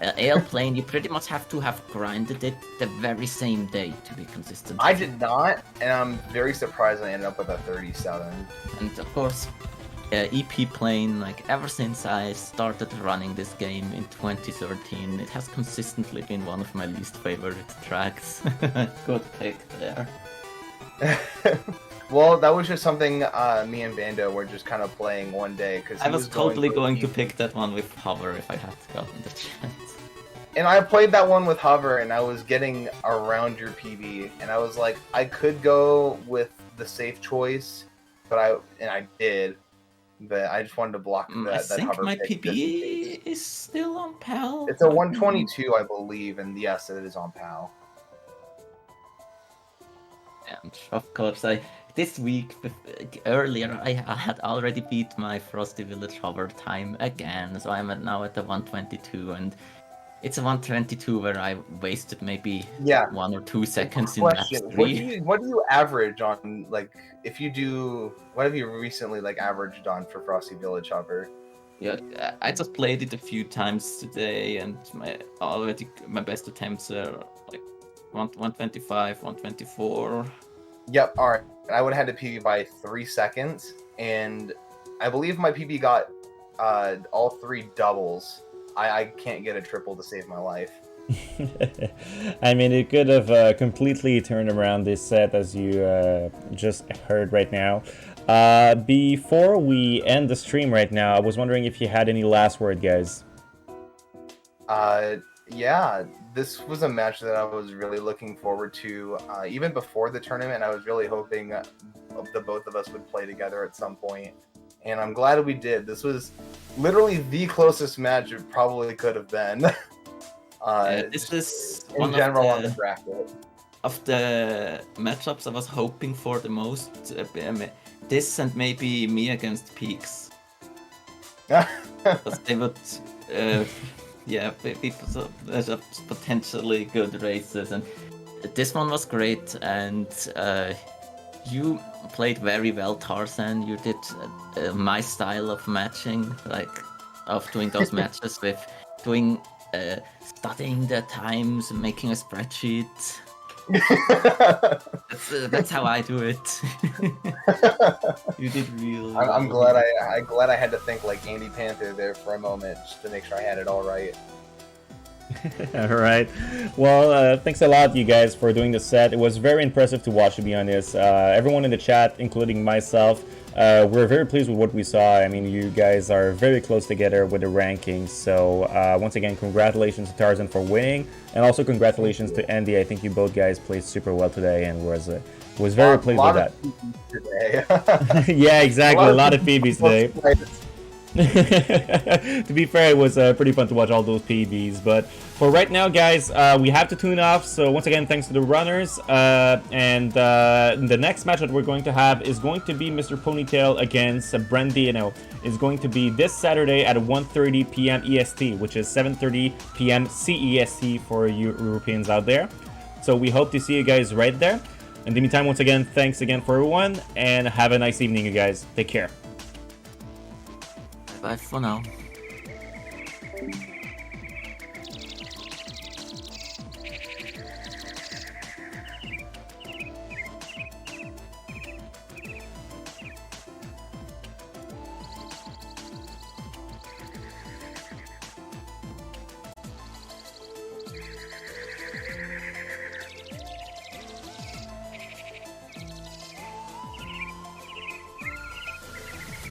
AL plane, you pretty much have to have grinded it the very same day to be consistent. I did not, and I'm very surprised I ended up with a 37. And of course, EP plane, like ever since I started running this game in 2013, it has consistently been one of my least favorite tracks. Good pick there. Well, that was just something me and Bando were just kind of playing one day. Cause I was totally going to pick that one with Hover if I had gotten the chance. And I played that one with Hover, and I was getting around your PB, and I was like, I could go with the safe choice, but I did, but I just wanted to block that Hover. I think my PB is still on PAL. It's a 122, I believe, and yes, it is on PAL. And of course, this week earlier I had already beat my Frosty Village hover time again, so I'm now at the 122, and it's a 122 where I wasted maybe 1 or 2 seconds in lap 3. What do you average on, like, if you do? What have you recently like averaged on for Frosty Village hover? Yeah, I just played it a few times today, and my best attempts are like 125, 124. Yep, alright. I would have had to PB by 3 seconds, and I believe my PB got all 3 doubles. I can't get a triple to save my life. I mean, it could have completely turned around this set, as you just heard right now. Before we end the stream right now, I was wondering if you had any last word, guys. Yeah, this was a match that I was really looking forward to. Even before the tournament, I was really hoping the both of us would play together at some point. And I'm glad we did. This was literally the closest match it probably could have been. This is in general on the bracket. Of the matchups I was hoping for the most, this and maybe me against Peaks. Because they would, be potentially good races. And this one was great, and you played very well, Tarzan. You did my style of matching, like of doing those matches with doing studying the times, making a spreadsheet. That's how I do it. You did real. I'm glad I had to think like Andypanther there for a moment just to make sure I had it all right. All right. Well, thanks a lot, you guys, for doing the set. It was very impressive to watch, to be honest. Everyone in the chat, including myself, we're very pleased with what we saw. I mean, you guys are very close together with the rankings. So once again, congratulations to Tarzan for winning, and also congratulations to Andy. I think you both guys played super well today, and was very pleased with that. Today. Yeah, exactly. A lot of PBs today. To be fair, it was pretty fun to watch all those PBs. But for right now, guys, we have to tune off. So once again, thanks to the runners. And the next match that we're going to have is going to be Mr. Ponytail against Brandino. It's going to be this Saturday at 1:30 p.m. EST, which is 7:30 p.m. CEST for you Europeans out there. So we hope to see you guys right there. In the meantime, once again, thanks again for everyone, and have a nice evening, you guys. Take care. Bye for now.